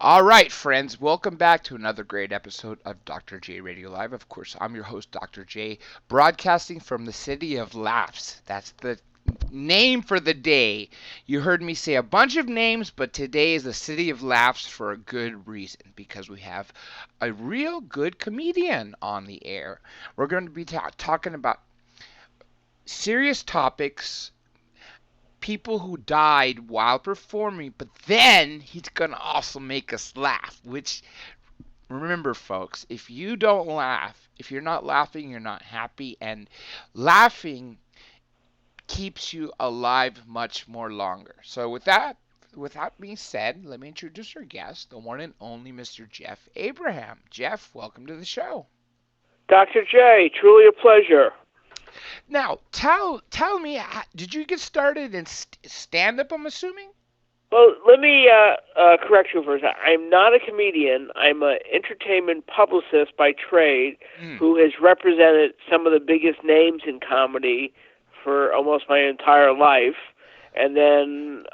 All right, friends, welcome back to another great episode of DrJRadio Live. Of course, I'm your host, Dr. J, broadcasting from the City of Laughs. That's the name for the day. You heard me say a bunch of names, but today is the City of Laughs for a good reason, because we have a real good comedian on the air. We're going to be talking about serious topics, people who died while performing, but then he's going to also make us laugh, which, remember, folks, if you don't laugh, if you're not laughing, you're not happy, and laughing keeps you alive much more longer. So with that being said, let me introduce our guest, the one and only Mr. Jeff Abraham. Jeff, welcome to the show. Dr. J, truly a pleasure. Now, tell me, did you get started in stand-up, I'm assuming? Well, let me correct you first. I'm not a comedian. I'm an entertainment publicist by trade who has represented some of the biggest names in comedy for almost my entire life. And then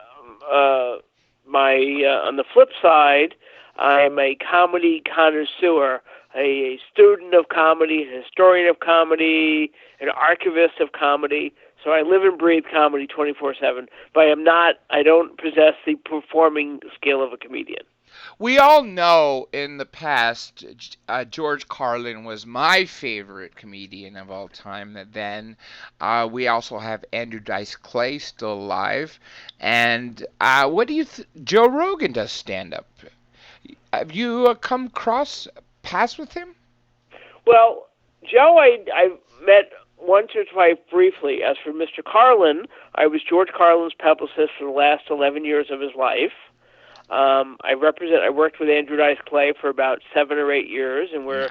on the flip side, I'm a comedy connoisseur, a student of comedy, a historian of comedy, an archivist of comedy. So I live and breathe comedy 24/7, but I don't possess the performing skill of a comedian. We all know in the past, George Carlin was my favorite comedian of all time. Then we also have Andrew Dice Clay still alive. And what do you Joe Rogan does stand-up. Have you come cross paths with him? Well, Joe, I met once or twice briefly. As for Mr. Carlin, I was George Carlin's publicist for the last 11 years of his life. I worked with Andrew Dice Clay for about 7 or 8 years, and we're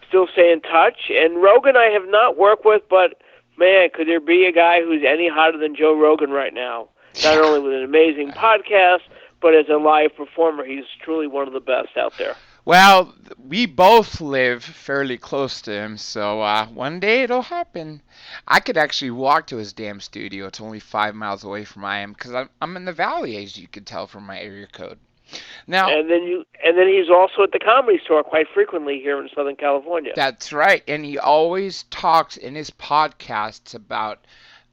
still staying in touch. And Rogan I have not worked with, but man, could there be a guy who's any hotter than Joe Rogan right now? Not only with an amazing podcast, but as a live performer, he's truly one of the best out there. Well, we both live fairly close to him, so one day it'll happen. I could actually walk to his damn studio. It's only 5 miles away from where I am, because I'm in the valley, as you can tell from my area code. Now, and then he's also at the Comedy Store quite frequently here in Southern California. That's right, and he always talks in his podcasts about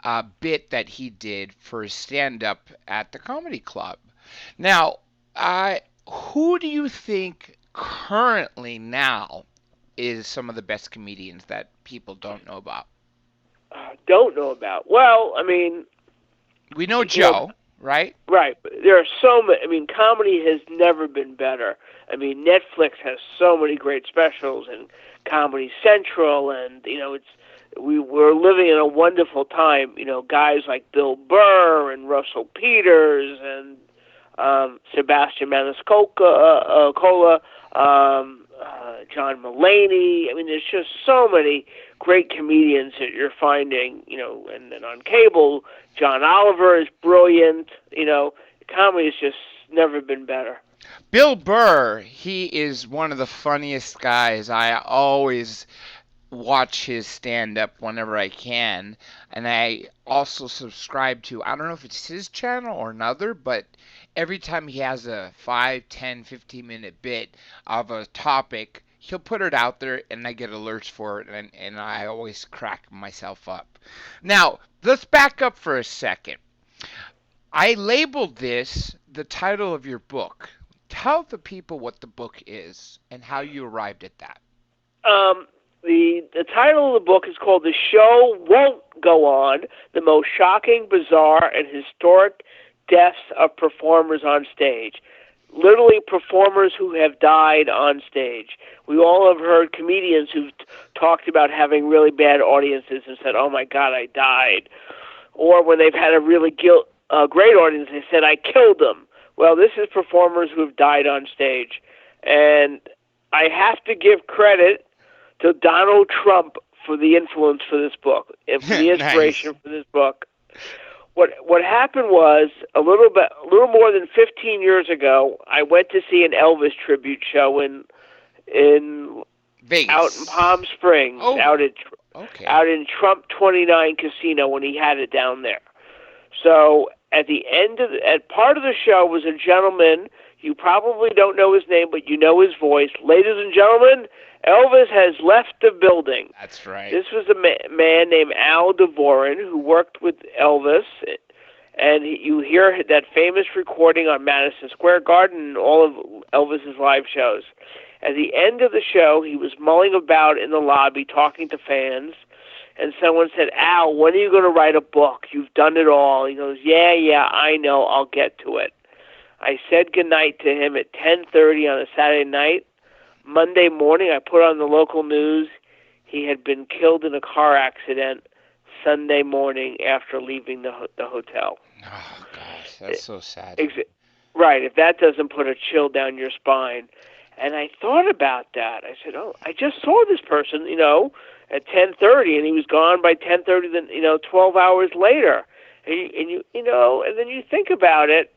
a bit that he did for his stand-up at the comedy club. Now, who do you think currently now is some of the best comedians that people don't know about? Don't know about? Well, I mean, we know Joe, right? Right. But there are so many. I mean, comedy has never been better. I mean, Netflix has so many great specials, and Comedy Central, and we're living in a wonderful time. Guys like Bill Burr and Russell Peters and Sebastian Maniscalco, John Mulaney. I mean, there's just so many great comedians that you're finding, and then on cable, John Oliver is brilliant. Comedy has just never been better. Bill Burr, he is one of the funniest guys. I always watch his stand-up whenever I can, and I also subscribe to, I don't know if it's his channel or another, but every time he has a 5, 10, 15-minute bit of a topic, he'll put it out there, and I get alerts for it, and I always crack myself up. Now, let's back up for a second. I labeled this the title of your book. Tell the people what the book is and how you arrived at that. The title of the book is called The Show Won't Go On, The Most Shocking, Bizarre, and Historic Deaths of Performers on Stage. Literally performers who have died on stage. We all have heard comedians who've talked about having really bad audiences and said, oh my God, I died. Or when they've had a really great audience, they said, I killed them. Well, this is performers who have died on stage. And I have to give credit to Donald Trump for the influence for this book, and for the inspiration for this book. What happened was a little more than 15 years ago, I went to see an Elvis tribute show in Vegas, out in Palm Springs, out in Trump 29 Casino when he had it down there. So at part of the show was a gentleman You probably don't know his name, but you know his voice. Ladies and gentlemen, Elvis has left the building. That's right. This was a man named Al Dvorin who worked with Elvis, and you hear that famous recording on Madison Square Garden and all of Elvis's live shows. At the end of the show, he was mulling about in the lobby talking to fans, and someone said, Al, when are you going to write a book? You've done it all. He goes, yeah, I know. I'll get to it. I said goodnight to him at 10:30 on a Saturday night. Monday morning, I put on the local news. He had been killed in a car accident Sunday morning after leaving the hotel. Oh, gosh, that's so sad. Right, if that doesn't put a chill down your spine. And I thought about that. I said, I just saw this person, at 10:30, and he was gone by 10:30, then, 12 hours later. And then you think about it,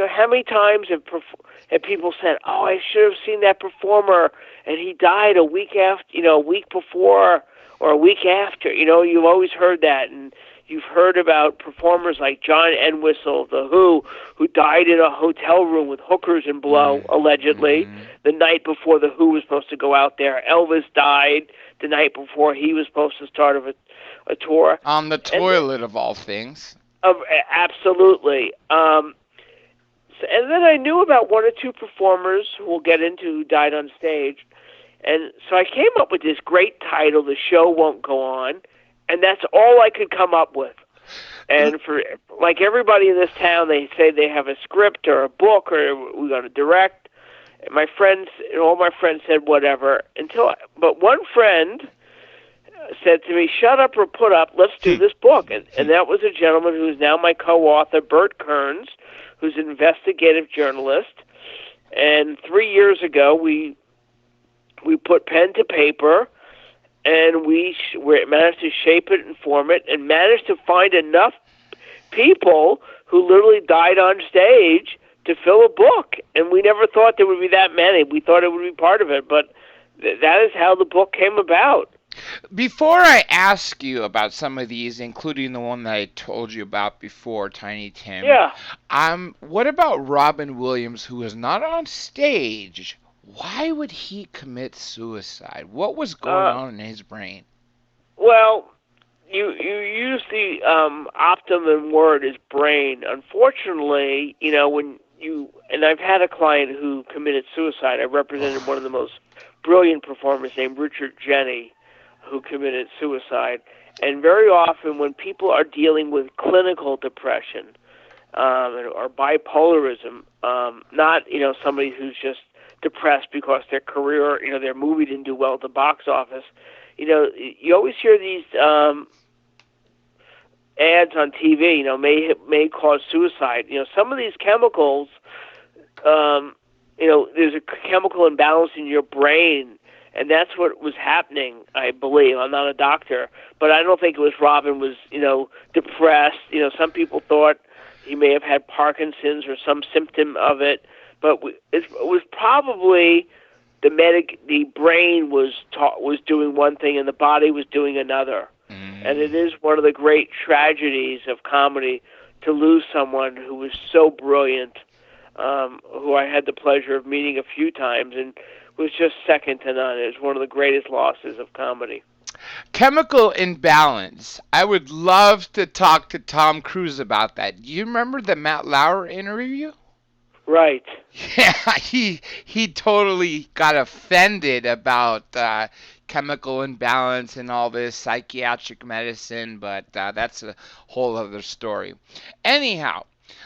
how many times have people said, I should have seen that performer, and he died a week after, a week before or a week after. You've always heard that, and you've heard about performers like John Entwistle, The Who died in a hotel room with hookers and blow, allegedly, the night before The Who was supposed to go out there. Elvis died the night before he was supposed to start a tour. On the toilet, of all things. Absolutely. And then I knew about one or two performers who we'll get into who died on stage. And so I came up with this great title, The Show Won't Go On, and that's all I could come up with. And for like everybody in this town, they say they have a script or a book or we're going to direct. And all my friends said whatever. But one friend said to me, shut up or put up, let's do this book. And that was a gentleman who is now my co-author, Bert Kearns, who's an investigative journalist. And 3 years ago, we put pen to paper, and we managed to shape it and form it, and managed to find enough people who literally died on stage to fill a book. And we never thought there would be that many. We thought it would be part of it, but that is how the book came about. Before I ask you about some of these, including the one that I told you about before, Tiny Tim, what about Robin Williams, who is not on stage? Why would he commit suicide? What was going on in his brain? Well, you use the optimum word is brain. Unfortunately, and I've had a client who committed suicide. I represented one of the most brilliant performers named Richard Jenny, who committed suicide. And very often when people are dealing with clinical depression or bipolarism, not somebody who's just depressed because their career, their movie didn't do well at the box office, you always hear these ads on TV, may cause suicide. Some of these chemicals, there's a chemical imbalance in your brain. And that's what was happening, I believe. I'm not a doctor, but I don't think it was Robin was, depressed. Some people thought he may have had Parkinson's or some symptom of it, but it was probably the brain was doing one thing and the body was doing another. And it is one of the great tragedies of comedy to lose someone who was so brilliant, who I had the pleasure of meeting a few times, and was just second to none. It was one of the greatest losses of comedy. Chemical imbalance. I would love to talk to Tom Cruise about that. Do you remember the Matt Lauer interview? Right. Yeah, he totally got offended about chemical imbalance and all this psychiatric medicine, but that's a whole other story. Anyhow,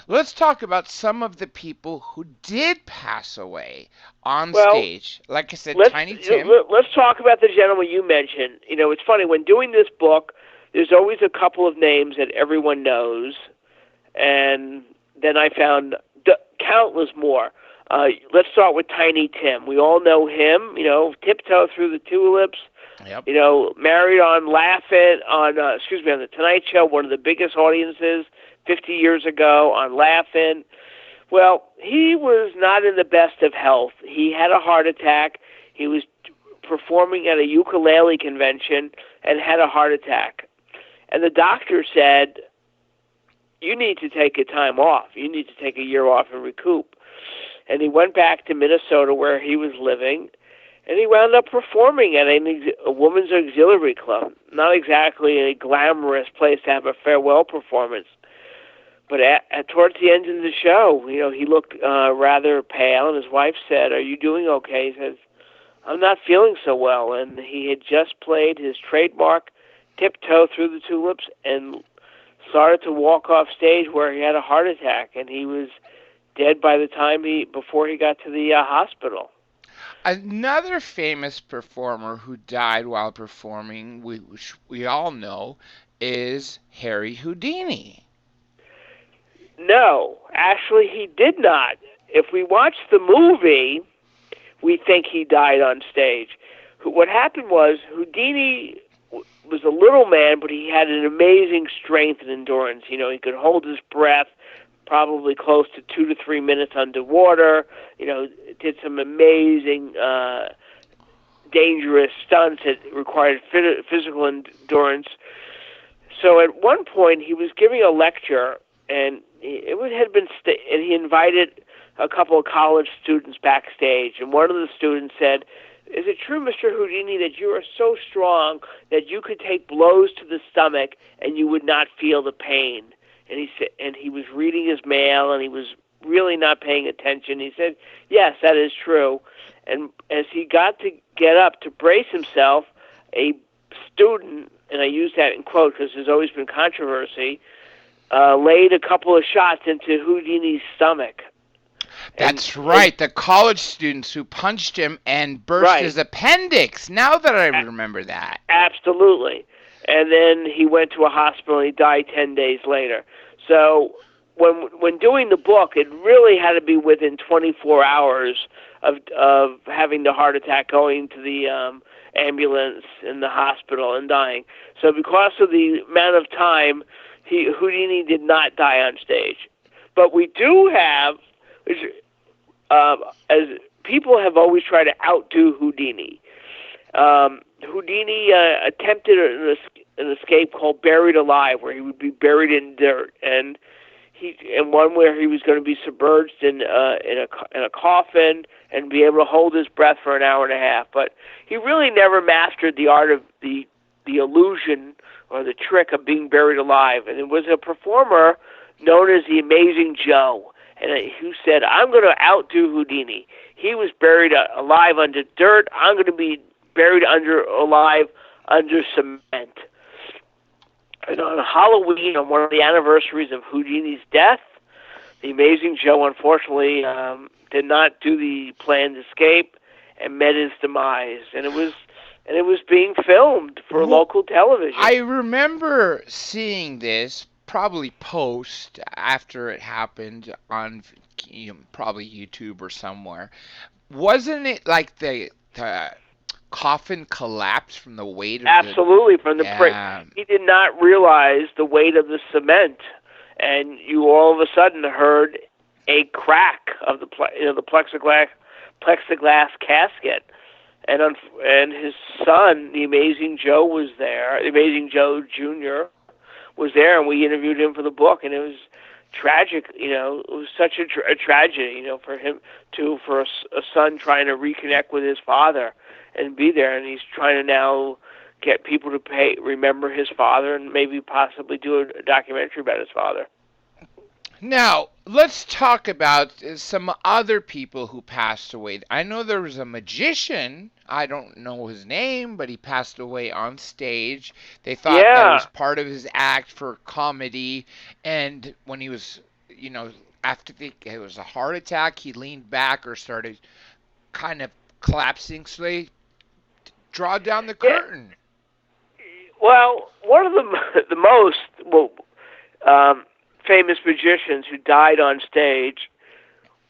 let's talk about some of the people who did pass away on stage. Like I said, Tiny Tim. Let's talk about the gentleman you mentioned. It's funny, when doing this book, there's always a couple of names that everyone knows, and then I found countless more. Let's start with Tiny Tim. We all know him, Tiptoe Through the Tulips, Yep. Married on on the Tonight Show, one of the biggest audiences 50 years ago on Laugh-In. Well, he was not in the best of health. He had a heart attack. He was performing at a ukulele convention and had a heart attack. And the doctor said, you need to take a time off. You need to take a year off and recoup. And he went back to Minnesota where he was living, and he wound up performing at a women's auxiliary club. Not exactly a glamorous place to have a farewell performance. But towards the end of the show, he looked rather pale, and his wife said, "Are you doing okay?" He says, "I'm not feeling so well." And he had just played his trademark Tiptoe Through the Tulips and started to walk off stage where he had a heart attack, and he was dead by the time before he got to the hospital. Another famous performer who died while performing, which we all know, is Harry Houdini. No, actually he did not. If we watch the movie, we think he died on stage. What happened was Houdini was a little man, but he had an amazing strength and endurance. He could hold his breath probably close to 2 to 3 minutes underwater. Did some amazing, dangerous stunts that required physical endurance. So at one point, he was giving a lecture, and he invited a couple of college students backstage, and one of the students said, "Is it true, Mr. Houdini, that you are so strong that you could take blows to the stomach and you would not feel the pain?" And he was reading his mail, and he was really not paying attention. He said, "Yes, that is true." And as he got to get up to brace himself, a student, and I use that in quote because there's always been controversy, laid a couple of shots into Houdini's stomach. That's right, the college students who punched him and burst his appendix. Now that I remember that. Absolutely. And then he went to a hospital and he died 10 days later. So when doing the book, it really had to be within 24 hours of having the heart attack, going to the ambulance in the hospital and dying. So because of the amount of time, Houdini did not die on stage. But we do have, as people have always tried to outdo Houdini. Houdini attempted an escape called Buried Alive, where he would be buried in dirt, and one where he was going to be submerged in a coffin and be able to hold his breath for an hour and a half. But he really never mastered the art of the illusion or the trick of being buried alive. And it was a performer known as the Amazing Joe, and who said, "I'm going to outdo Houdini. He was buried alive under dirt. I'm going to be buried alive under cement." And on Halloween, on one of the anniversaries of Houdini's death, the Amazing Joe unfortunately did not do the planned escape and met his demise. And it was being filmed for local television. I remember seeing this probably post after it happened on probably YouTube or somewhere. Wasn't it like the coffin collapsed from the weight of Absolutely, from the prick. He did not realize the weight of the cement, and you all of a sudden heard a crack of the plexiglass casket, and his son, the Amazing Joe, was there. The Amazing Joe Jr. was there, and we interviewed him for the book, and it was tragic. It was such a tragedy, for him for a son trying to reconnect with his father and be there, and he's trying to now get people to remember his father and maybe possibly do a documentary about his father. Now, let's talk about some other people who passed away. I know there was a magician. I don't know his name, but he passed away on stage. They thought that was part of his act for comedy. And when he was, after it was a heart attack, he leaned back or started kind of collapsing. So they draw down the curtain. Well, one of the most famous magicians who died on stage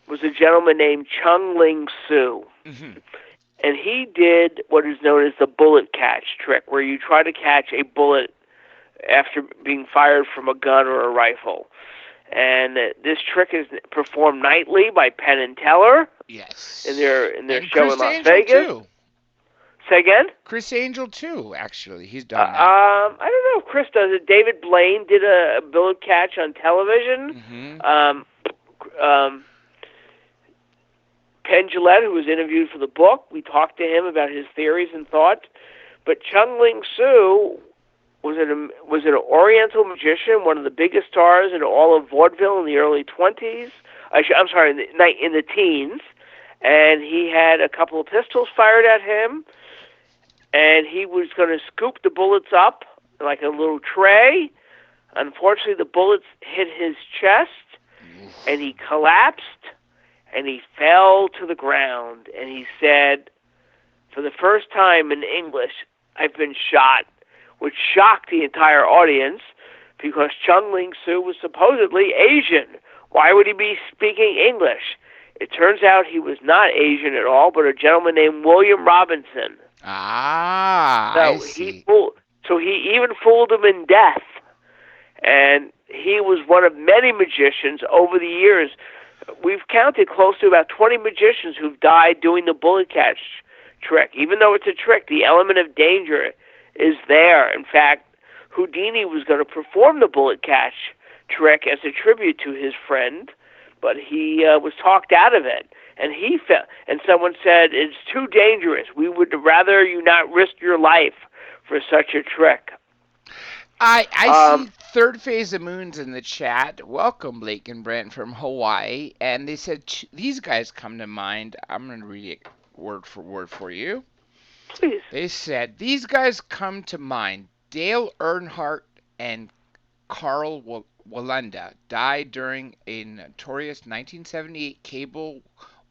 was a gentleman named Chung Ling Soo. Mm-hmm. And he did what is known as the bullet catch trick, where you try to catch a bullet after being fired from a gun or a rifle. And this trick is performed nightly by Penn and Teller. Yes. In their show in Las Vegas. Too. Say again? Chris Angel too, actually. He's done that. I don't know if Chris does it. David Blaine did a bullet catch on television. Mm-hmm. Penn Jillette, who was interviewed for the book, we talked to him about his theories and thoughts. But Chung Ling Soo was an Oriental magician, one of the biggest stars in all of vaudeville in the early 20s. In the teens. And he had a couple of pistols fired at him, and he was going to scoop the bullets up like a little tray. Unfortunately, the bullets hit his chest, and he collapsed, and he fell to the ground. And he said, for the first time in English, I've been shot, which shocked the entire audience because Chung Ling Soo was supposedly Asian. Why would he be speaking English? It turns out he was not Asian at all, but a gentleman named William Robinson. I see. So he even fooled him in death. And he was one of many magicians over the years. We've counted close to about 20 magicians who've died doing the bullet catch trick. Even though it's a trick, the element of danger is there. In fact, Houdini was going to perform the bullet catch trick as a tribute to his friend, but he was talked out of it, and he fell. And someone said, it's too dangerous. We would rather you not risk your life for such a trick. I see Third Phase of Moons in the chat. Welcome, Blake and Brent from Hawaii. And they said, these guys come to mind. I'm going to read it word for word for you. Please. They said, these guys come to mind. Dale Earnhardt and Karl Wallenda died during a notorious 1978 cable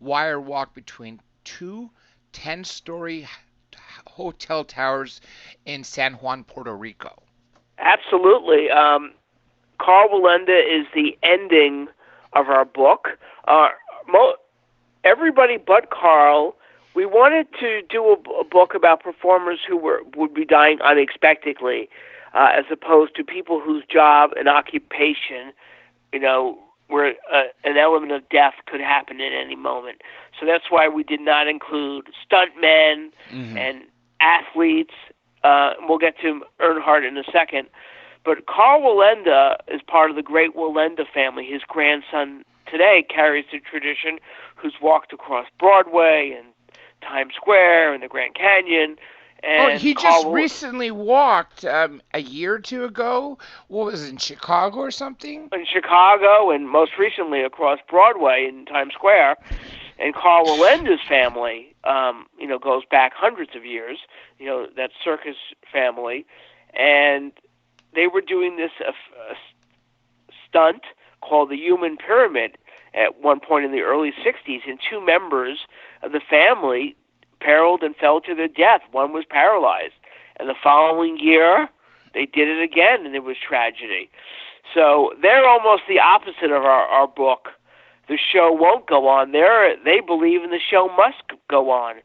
wire walk between two 10-story hotel towers in San Juan, Puerto Rico. Absolutely. Karl Wallenda is the ending of our book. Everybody but Karl, we wanted to do a book about performers who would be dying unexpectedly, as opposed to people whose job and occupation, where an element of death could happen at any moment. So that's why we did not include stuntmen and athletes. We'll get to Earnhardt in a second. But Karl Wallenda is part of the great Wallenda family. His grandson today carries the tradition, who's walked across Broadway and Times Square and the Grand Canyon. And he just recently walked a year or two ago. What was it, in Chicago or something? In Chicago, and most recently across Broadway in Times Square. And Karl Wallenda's family, goes back hundreds of years. That circus family, and they were doing this a stunt called the Human Pyramid at one point in the early '60s, and two members of the family periled and fell to their death. One was paralyzed. And the following year, they did it again, and there was tragedy. So they're almost the opposite of our book. The show won't go on. They believe in the show must go on.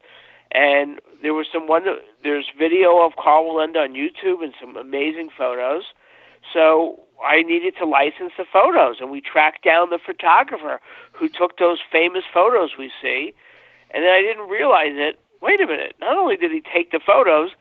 And there's video of Karl Wallenda on YouTube and some amazing photos. So I needed to license the photos, and we tracked down the photographer who took those famous photos we see. And then I didn't realize it. Wait a minute, not only did he take the photos,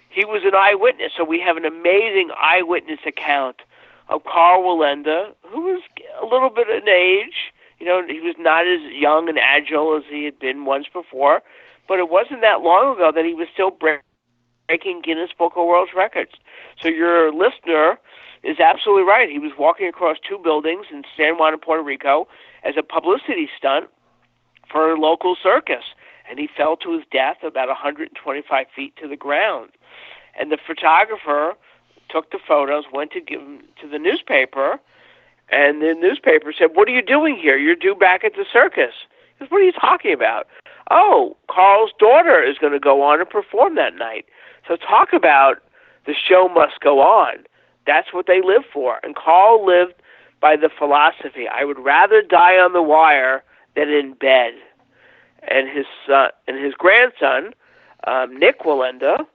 he was an eyewitness. So we have an amazing eyewitness account of Karl Wallenda, who was a little bit in age. He was not as young and agile as he had been once before, but it wasn't that long ago that he was still breaking Guinness Book of World Records. So your listener is absolutely right. He was walking across two buildings in San Juan, Puerto Rico, as a publicity stunt for a local circus. And he fell to his death about 125 feet to the ground. And the photographer took the photos, went to give them to the newspaper, and the newspaper said, "What are you doing here? You're due back at the circus." He goes, "What are you talking about?" "Oh, Karl's daughter is going to go on and perform that night." So talk about the show must go on. That's what they live for. And Karl lived by the philosophy, I would rather die on the wire than in bed. And his grandson, Nick Wallenda,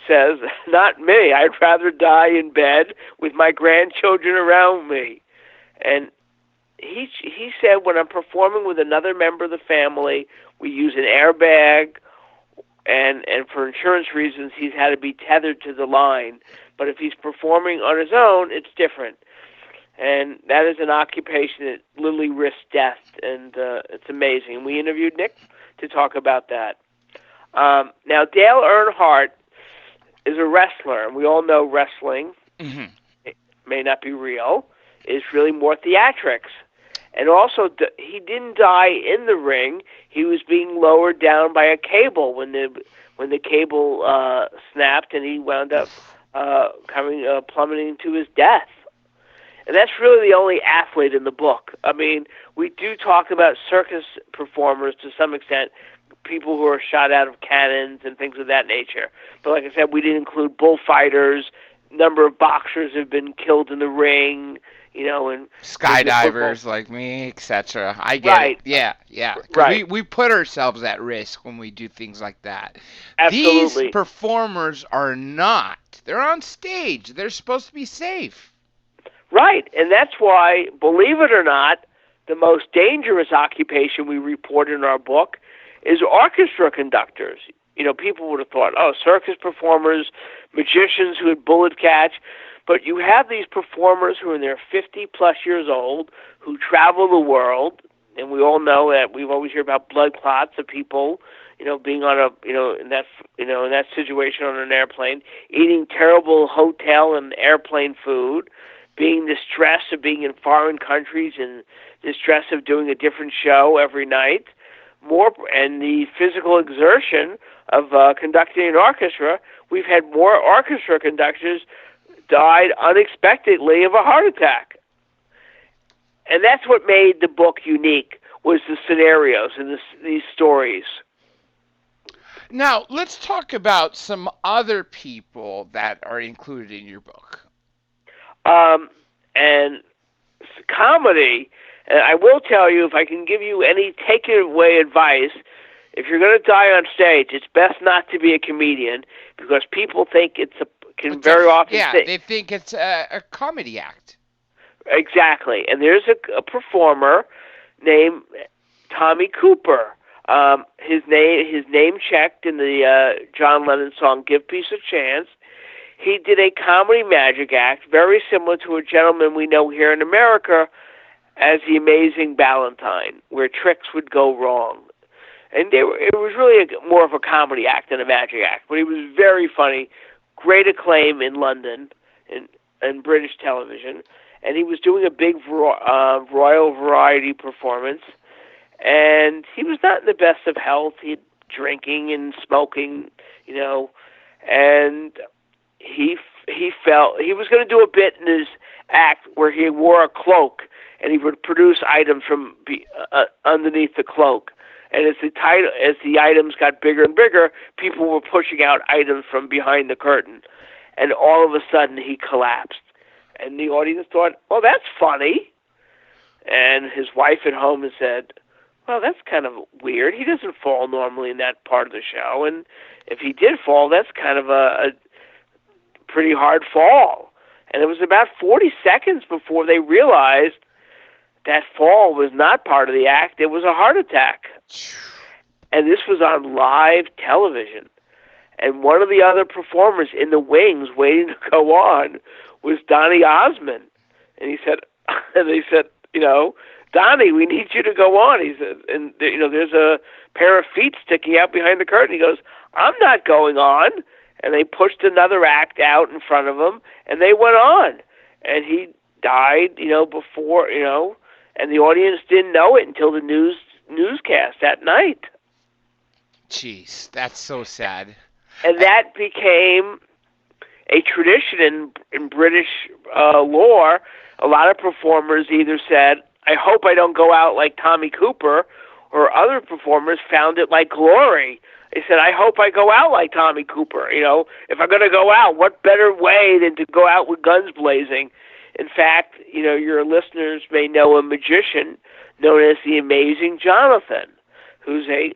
says, "Not me. I'd rather die in bed with my grandchildren around me." And he said, when I'm performing with another member of the family, we use an airbag, and for insurance reasons, he's had to be tethered to the line. But if he's performing on his own, it's different. And that is an occupation that literally risks death, and it's amazing. We interviewed Nick to talk about that. Now, Dale Earnhardt is a wrestler, and we all know wrestling, it may not be real, is really more theatrics. And also, he didn't die in the ring. He was being lowered down by a cable when the cable snapped, and he wound up plummeting to his death. And that's really the only athlete in the book. I mean, we do talk about circus performers to some extent, people who are shot out of cannons and things of that nature. But like I said, we didn't include bullfighters. Number of boxers have been killed in the ring, and skydivers like me, etc. I get it. Yeah. Because we put ourselves at risk when we do things like that. Absolutely. These performers are not. They're on stage. They're supposed to be safe. Right, and that's why, believe it or not, the most dangerous occupation we report in our book is orchestra conductors. People would have thought, circus performers, magicians who had bullet catch, but you have these performers who are in their 50-plus years old, who travel the world, and we all know that we've always heard about blood clots of people, being on in that situation on an airplane, eating terrible hotel and airplane food, being the stress of being in foreign countries and the stress of doing a different show every night, and the physical exertion of conducting an orchestra. We've had more orchestra conductors died unexpectedly of a heart attack. And that's what made the book unique, was the scenarios and these stories. Now, let's talk about some other people that are included in your book. And comedy, and I will tell you, if I can give you any take-it-away advice, if you're going to die on stage, it's best not to be a comedian, because people think they think it's a comedy act. Exactly. And there's a performer named Tommy Cooper. His name checked in the John Lennon song "Give Peace a Chance." He did a comedy magic act very similar to a gentleman we know here in America as the Amazing Valentine, where tricks would go wrong. And it was really more of a comedy act than a magic act, but he was very funny, great acclaim in London and British television. And he was doing a big royal variety performance, and he was not in the best of health. He had drinking and smoking, and he felt he was going to do a bit in his act where he wore a cloak and he would produce items from underneath the cloak. And as the items got bigger and bigger, people were pushing out items from behind the curtain, and all of a sudden he collapsed. And the audience thought, "Well, that's funny." And his wife at home had said, "Well, that's kind of weird. He doesn't fall normally in that part of the show, and if he did fall, that's kind of a pretty hard fall." And it was about 40 seconds before they realized that fall was not part of the act. It was a heart attack. And this was on live television. And one of the other performers in the wings waiting to go on was Donny Osmond. And they said, "Donny, we need you to go on." He said, and there's a pair of feet sticking out behind the curtain. He goes, "I'm not going on." And they pushed another act out in front of him, and they went on. And he died, before, and the audience didn't know it until the newscast that night. Jeez, that's so sad. And that became a tradition in British lore. A lot of performers either said, "I hope I don't go out like Tommy Cooper," or other performers found it like glory. They said, "I hope I go out like Tommy Cooper. If I'm going to go out, what better way than to go out with guns blazing?" In fact, your listeners may know a magician known as the Amazing Jonathan, who's a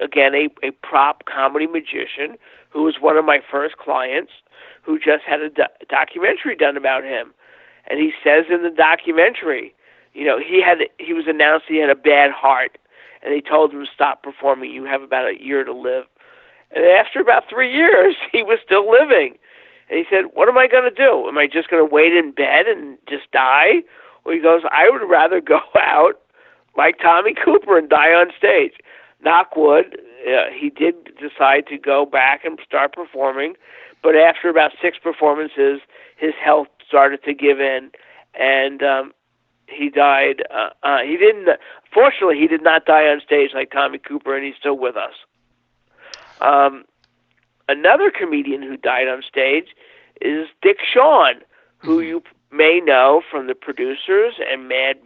prop comedy magician who was one of my first clients, who just had a documentary done about him. And he says in the documentary, he was announced he had a bad heart, and they told him to stop performing. You have about a year to live. And after about 3 years, he was still living. And he said, "What am I going to do? Am I just going to wait in bed and just die? Well, he goes, I would rather go out like Tommy Cooper and die on stage. Knock wood, he did decide to go back and start performing, but after about 6 performances, his health started to give in, and he died. Fortunately, he did not die on stage like Tommy Cooper, and he's still with us. Another comedian who died on stage is Dick Shawn, who you may know from The Producers and Mad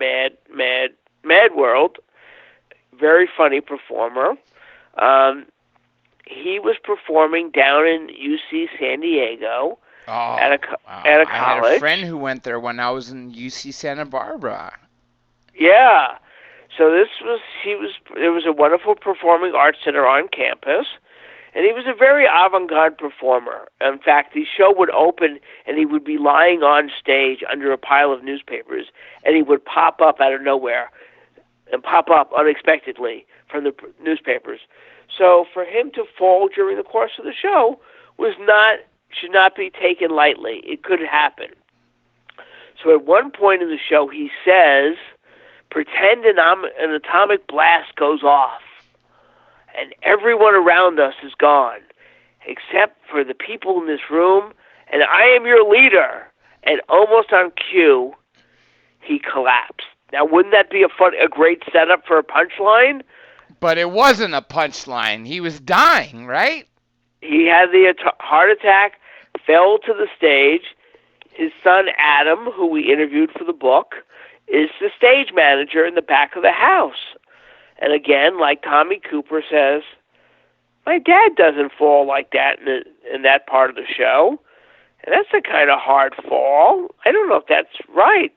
World. Very funny performer. He was performing down in UC San Diego at a college. I had a friend who went there when I was in UC Santa Barbara. Yeah. So there was a wonderful performing arts center on campus, and he was a very avant-garde performer. In fact, the show would open, and he would be lying on stage under a pile of newspapers, and he would pop up out of nowhere and pop up unexpectedly from the newspapers. So for him to fall during the course of the show should not be taken lightly. It could happen. So at one point in the show, he says, pretend an atomic blast goes off, and everyone around us is gone, except for the people in this room, and I am your leader. And almost on cue, he collapsed. Now, wouldn't that be a great setup for a punchline? But it wasn't a punchline. He was dying, right? He had the heart attack, fell to the stage. His son, Adam, who we interviewed for the book, is the stage manager in the back of the house. And again, like Tommy Cooper says, my dad doesn't fall like that in that part of the show. And that's a kind of hard fall. I don't know if that's right.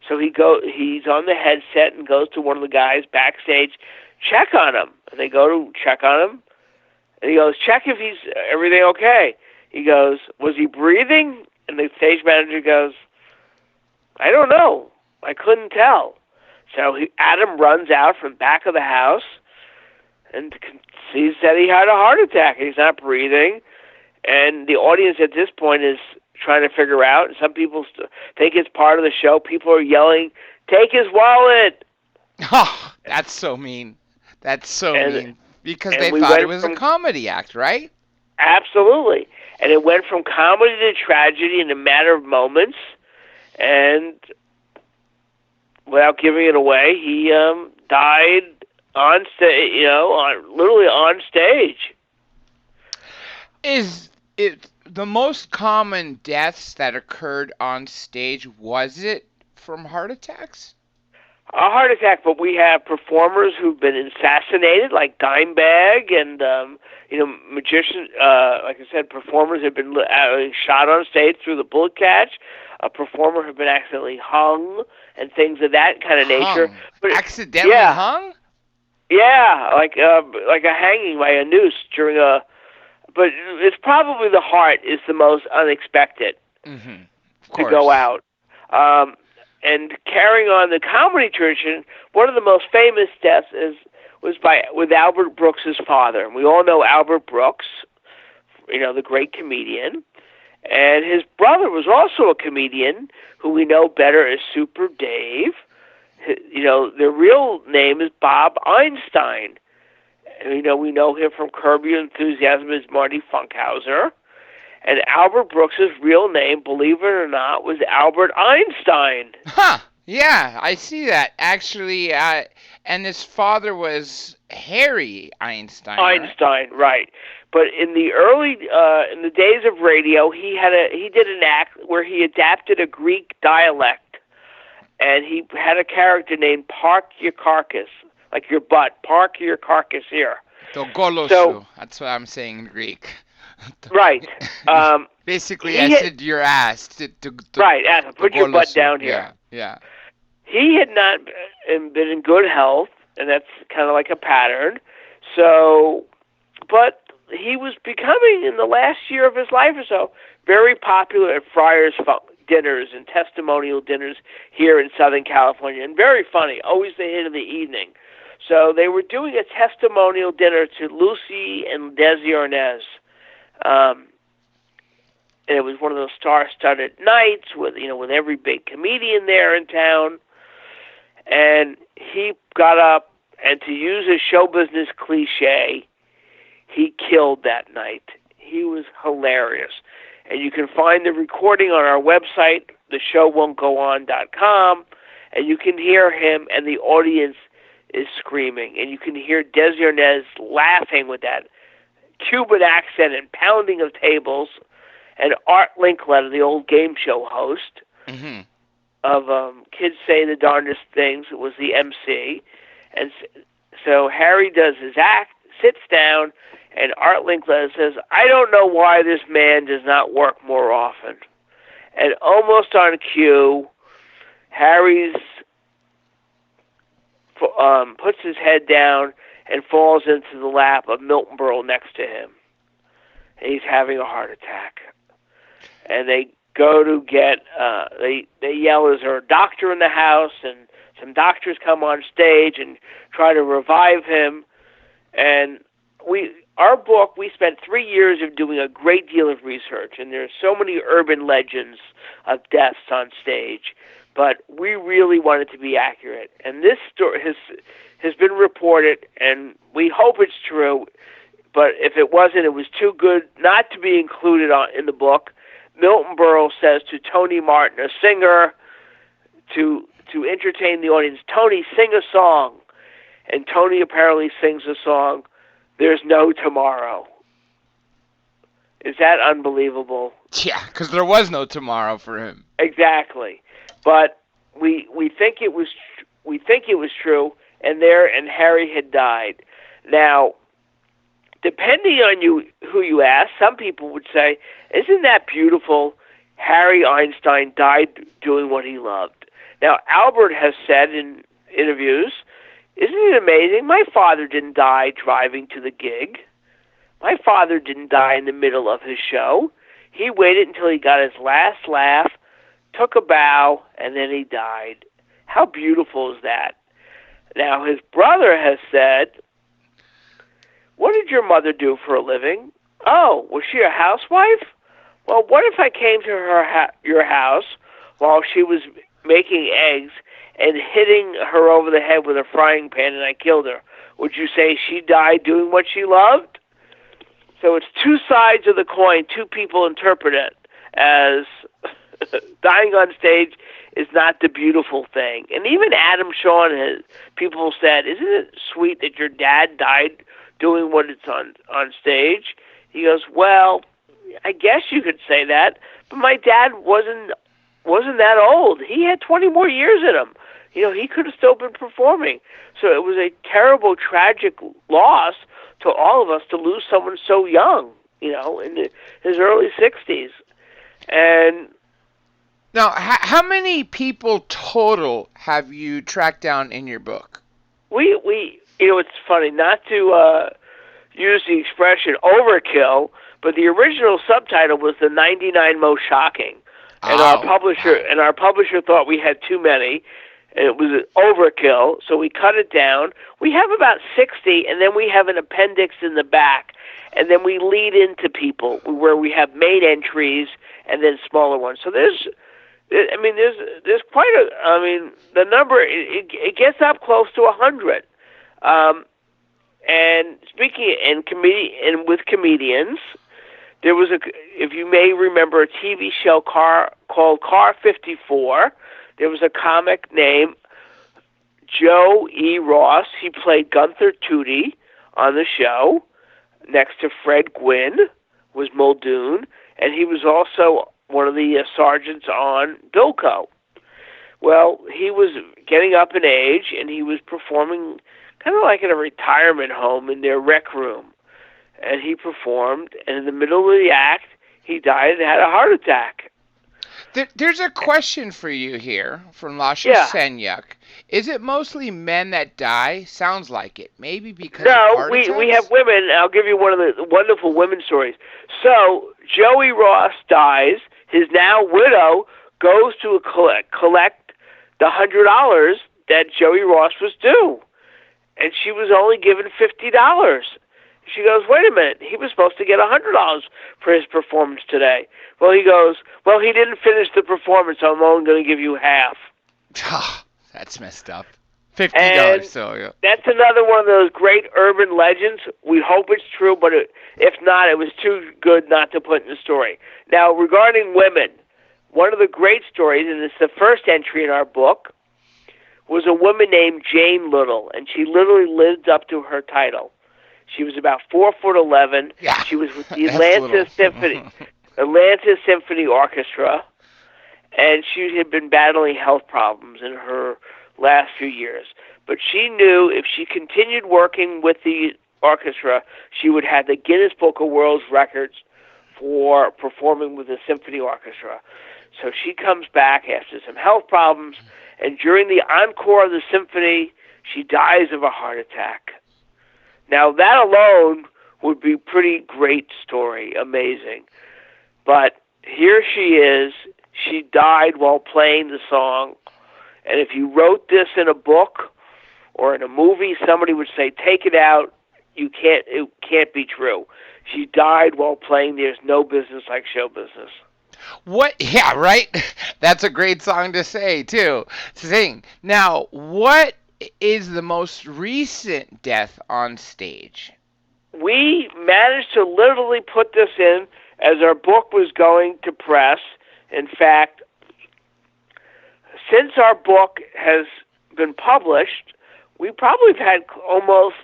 So he's on the headset and goes to one of the guys backstage, check on him. And they go to check on him. And he goes, check if he's everything okay. He goes, was he breathing? And the stage manager goes, I don't know. I couldn't tell. So Adam runs out from back of the house and sees that he had a heart attack. He's not breathing. And the audience at this point is trying to figure out. Some people think it's part of the show. People are yelling, take his wallet. Oh, that's so mean. That's so mean. Because they thought it was a comedy act, right? Absolutely. And it went from comedy to tragedy in a matter of moments. And without giving it away, he died on stage, literally on stage. Is it the most common deaths that occurred on stage, was it from heart attacks? A heart attack, but we have performers who've been assassinated, like Dimebag, and magicians. Like I said, performers have been shot on stage through the bullet catch. A performer has been accidentally hung, and things of that kind of nature. But accidentally hung? Yeah, like a hanging by a noose during a. But it's probably the heart is the most unexpected to go out. And carrying on the comedy tradition, one of the most famous deaths was with Albert Brooks's father. And we all know Albert Brooks, the great comedian. And his brother was also a comedian who we know better as Super Dave. Their real name is Bob Einstein. We know him from Curb Your Enthusiasm as Marty Funkhauser. And Albert Brooks' real name, believe it or not, was Albert Einstein. Huh. Yeah, I see that. Actually, and his father was Harry Einstein. Einstein, right. But in the in the days of radio, he did an act where he adapted a Greek dialect. And he had a character named Park Your Carcass, like your butt. Park your carcass here. To golosu. That's what I'm saying in Greek. Right. Basically, I said your ass. Right, put your butt down here. Yeah. He had not been in good health, and that's kind of like a pattern. So, but he was becoming, in the last year of his life or so, very popular at Friar's dinners and testimonial dinners here in Southern California, and very funny, always the hit of the evening. So they were doing a testimonial dinner to Lucy and Desi Arnaz. and it was one of those star-studded nights with every big comedian there in town. And he got up, and to use a show business cliche, he killed that night. He was hilarious. And you can find the recording on our website, theshowwon'tgoon.com, and you can hear him, and the audience is screaming. And you can hear Desjardins laughing with that Cuban accent and pounding of tables. And Art Linkletter, the old game show host of Kids Say the Darndest Things, was the MC. And so Harry does his act, sits down, and Art Linkletter says, "I don't know why this man does not work more often." And almost on cue, Harry's puts his head down and falls into the lap of Milton Berle next to him. And he's having a heart attack. And they go to get, they yell, "Is there a doctor in the house?" And some doctors come on stage and try to revive him. And our book, we spent 3 years of doing a great deal of research, and there's so many urban legends of deaths on stage, but we really wanted to be accurate. And this story has been reported, and we hope it's true, but if it wasn't, it was too good not to be included in the book. Milton Berle says to Tony Martin, a singer, to entertain the audience, "Tony, sing a song." And Tony apparently sings a song, "There's No Tomorrow." Is that unbelievable? Yeah, because there was no tomorrow for him. Exactly. But we think it was true, and Harry had died. Now, depending on who you ask, some people would say, "Isn't that beautiful? Harry Einstein died doing what he loved." Now, Albert has said in interviews, "Isn't it amazing? My father didn't die driving to the gig. My father didn't die in the middle of his show. He waited until he got his last laugh, took a bow, and then he died." How beautiful is that? Now, his brother has said, "What did your mother do for a living?" "Oh, was she a housewife?" "Well, what if I came to your house while she was making eggs and hitting her over the head with a frying pan and I killed her? Would you say she died doing what she loved?" So it's two sides of the coin. Two people interpret it as dying on stage is not the beautiful thing. And even Adam Shawn people said, "Isn't it sweet that your dad died doing what it's on stage?" He goes, "Well, I guess you could say that, but my dad wasn't that old. He had 20 more years in him. He could have still been performing." So it was a terrible, tragic loss to all of us to lose someone so young, in his early 60s. And now, how many people total have you tracked down in your book? It's funny not to use the expression overkill, but the original subtitle was "The 99 Most Shocking." And our publisher thought we had too many, and it was overkill, so we cut it down. We have about 60, and then we have an appendix in the back, and then we lead into people where we have main entries and then smaller ones. So there's quite the number, it gets up close to 100. And speaking with comedians, there was if you may remember, a TV show called Car 54. There was a comic named Joe E. Ross. He played Gunther Tootie on the show. Next to Fred Gwynn was Muldoon, and he was also one of the sergeants on Bilko. Well, he was getting up in age, and he was performing kind of like in a retirement home in their rec room. And he performed, and in the middle of the act, he died and had a heart attack. There's a question for you here from Lasha Senyuk. Is it mostly men that die? Sounds like it. Maybe because of heart attacks? we have women. I'll give you one of the wonderful women's stories. So Joey Ross dies. His now widow goes to collect the $100 that Joey Ross was due, and she was only given $50. She goes, wait a minute, he was supposed to get $100 for his performance today. Well, he goes, well, he didn't finish the performance, so I'm only going to give you half. That's messed up. $50. And So yeah. that's another one of those great urban legends. We hope it's true, but if not, it was too good not to put in the story. Now, regarding women, one of the great stories, and it's the first entry in our book, was a woman named Jane Little, and she literally lived up to her title. She was about 4'11". Yeah, she was with the Atlanta Symphony Orchestra, and she had been battling health problems in her last few years. But she knew if she continued working with the orchestra, she would have the Guinness Book of World Records for performing with the symphony orchestra. So she comes back after some health problems, and during the encore of the symphony, she dies of a heart attack. Now, that alone would be a pretty great story, amazing. But here she is. She died while playing the song. And if you wrote this in a book or in a movie, somebody would say, take it out. It can't be true. She died while playing There's No Business Like Show Business. What? Yeah, right? That's a great song to say, too. To sing. Now, what is the most recent death on stage? We managed to literally put this in as our book was going to press. In fact, since our book has been published, we probably have had almost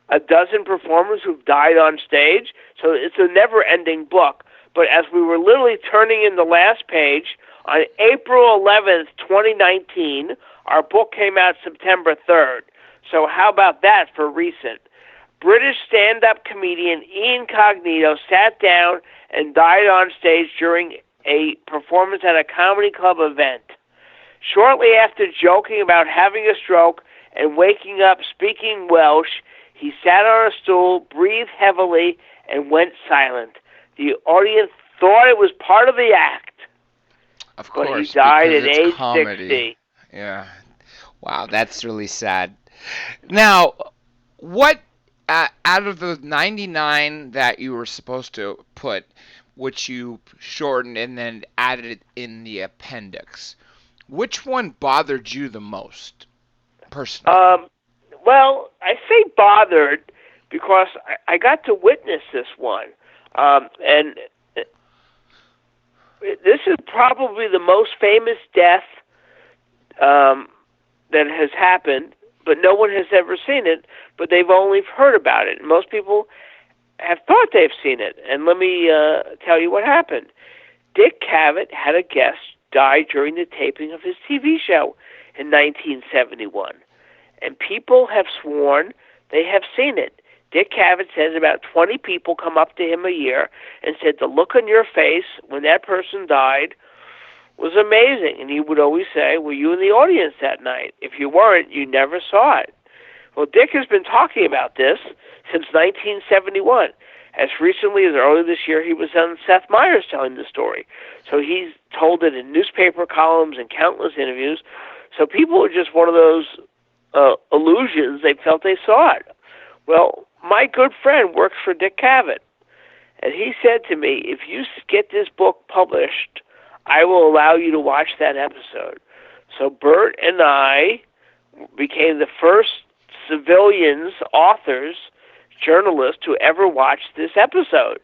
a dozen performers who've died on stage. So it's a never-ending book. But as we were literally turning in the last page, on April 11th, 2019, our book came out September 3rd. So how about that for recent? British stand-up comedian Ian Cognito sat down and died on stage during a performance at a comedy club event. Shortly after joking about having a stroke and waking up speaking Welsh, he sat on a stool, breathed heavily, and went silent. The audience thought it was part of the act. Of course, but he died at age comedy. 60. Yeah. Wow, that's really sad. Now, what out of the 99 that you were supposed to put, which you shortened and then added in the appendix, which one bothered you the most, personally? Well, I say bothered because I got to witness this one. And this is probably the most famous death that has happened, but no one has ever seen it, but they've only heard about it. Most people have thought they've seen it. And let me tell you what happened. Dick Cavett had a guest die during the taping of his TV show in 1971. And people have sworn they have seen it. Dick Cavett says about 20 people come up to him a year and said the look on your face when that person died was amazing. And he would always say, were you in the audience that night? If you weren't, you never saw it. Well, Dick has been talking about this since 1971. As recently as early this year, he was on Seth Meyers telling the story. So he's told it in newspaper columns and countless interviews. So people are just one of those illusions. They felt they saw it. Well, my good friend works for Dick Cavett, and he said to me, if you get this book published, I will allow you to watch that episode. So Bert and I became the first civilians, authors, journalists to ever watch this episode.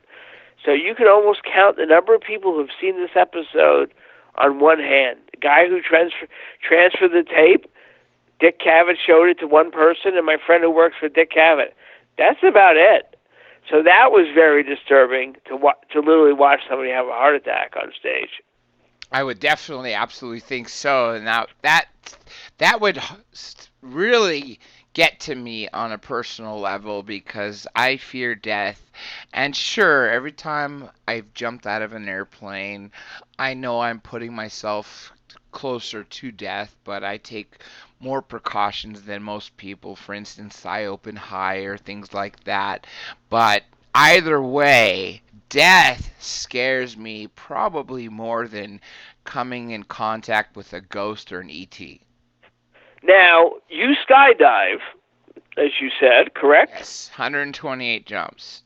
So you can almost count the number of people who have seen this episode on one hand. The guy who transferred the tape, Dick Cavett showed it to one person, and my friend who works for Dick Cavett. That's about it. So that was very disturbing to literally watch somebody have a heart attack on stage. I would definitely, absolutely think so. Now that would really get to me on a personal level because I fear death. And sure, every time I've jumped out of an airplane, I know I'm putting myself closer to death, but I take more precautions than most people. For instance, I open higher, things like that. But either way, death scares me probably more than coming in contact with a ghost or an ET. Now, you skydive. as you said, correct? Yes, 128 jumps.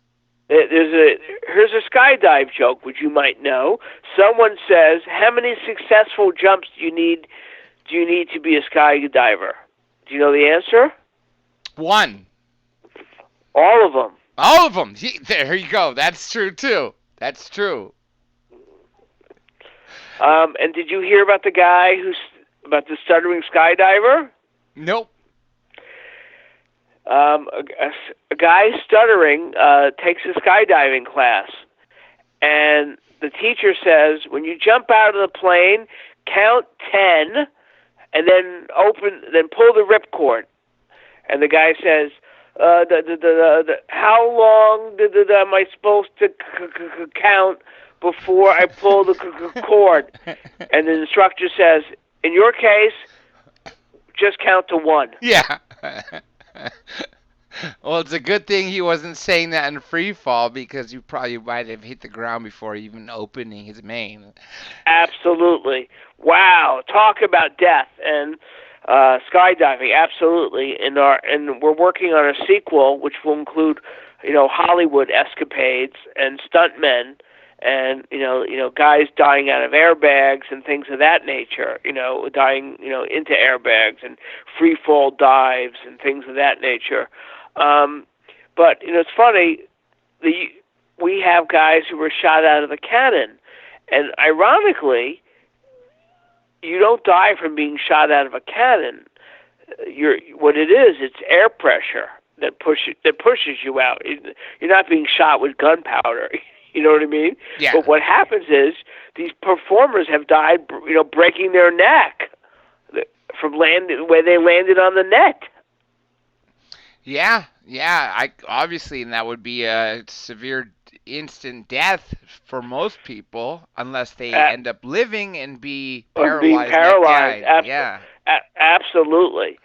Here's a skydive joke, which you might know. Someone says, "How many successful jumps do you need to be a skydiver?" Do you know the answer? 1. All of them. All of them. There you go. That's true too. That's true. And did you hear about about the stuttering skydiver? Nope. A guy stuttering takes a skydiving class, and the teacher says, when you jump out of the plane, count 10, and then pull the ripcord. And the guy says, how long am I supposed to count before I pull the cord? And the instructor says, in your case, just count to 1. Yeah. Well, it's a good thing he wasn't saying that in free fall, because you probably might have hit the ground before even opening his mane. Absolutely. Wow. Talk about death and skydiving. Absolutely. And we're working on a sequel, which will include, Hollywood escapades and stuntmen, and guys dying out of airbags and things of that nature. Dying into airbags and free fall dives and things of that nature. But it's funny. We have guys who were shot out of the cannon, and ironically, you don't die from being shot out of a cannon. It's air pressure that pushes you out. You're not being shot with gunpowder. You know what I mean? Yeah. But what happens is these performers have died, breaking their neck from where they landed on the net. Yeah. Obviously, and that would be a severe instant death for most people, unless they end up living and be paralyzed. Being paralyzed. Absolutely.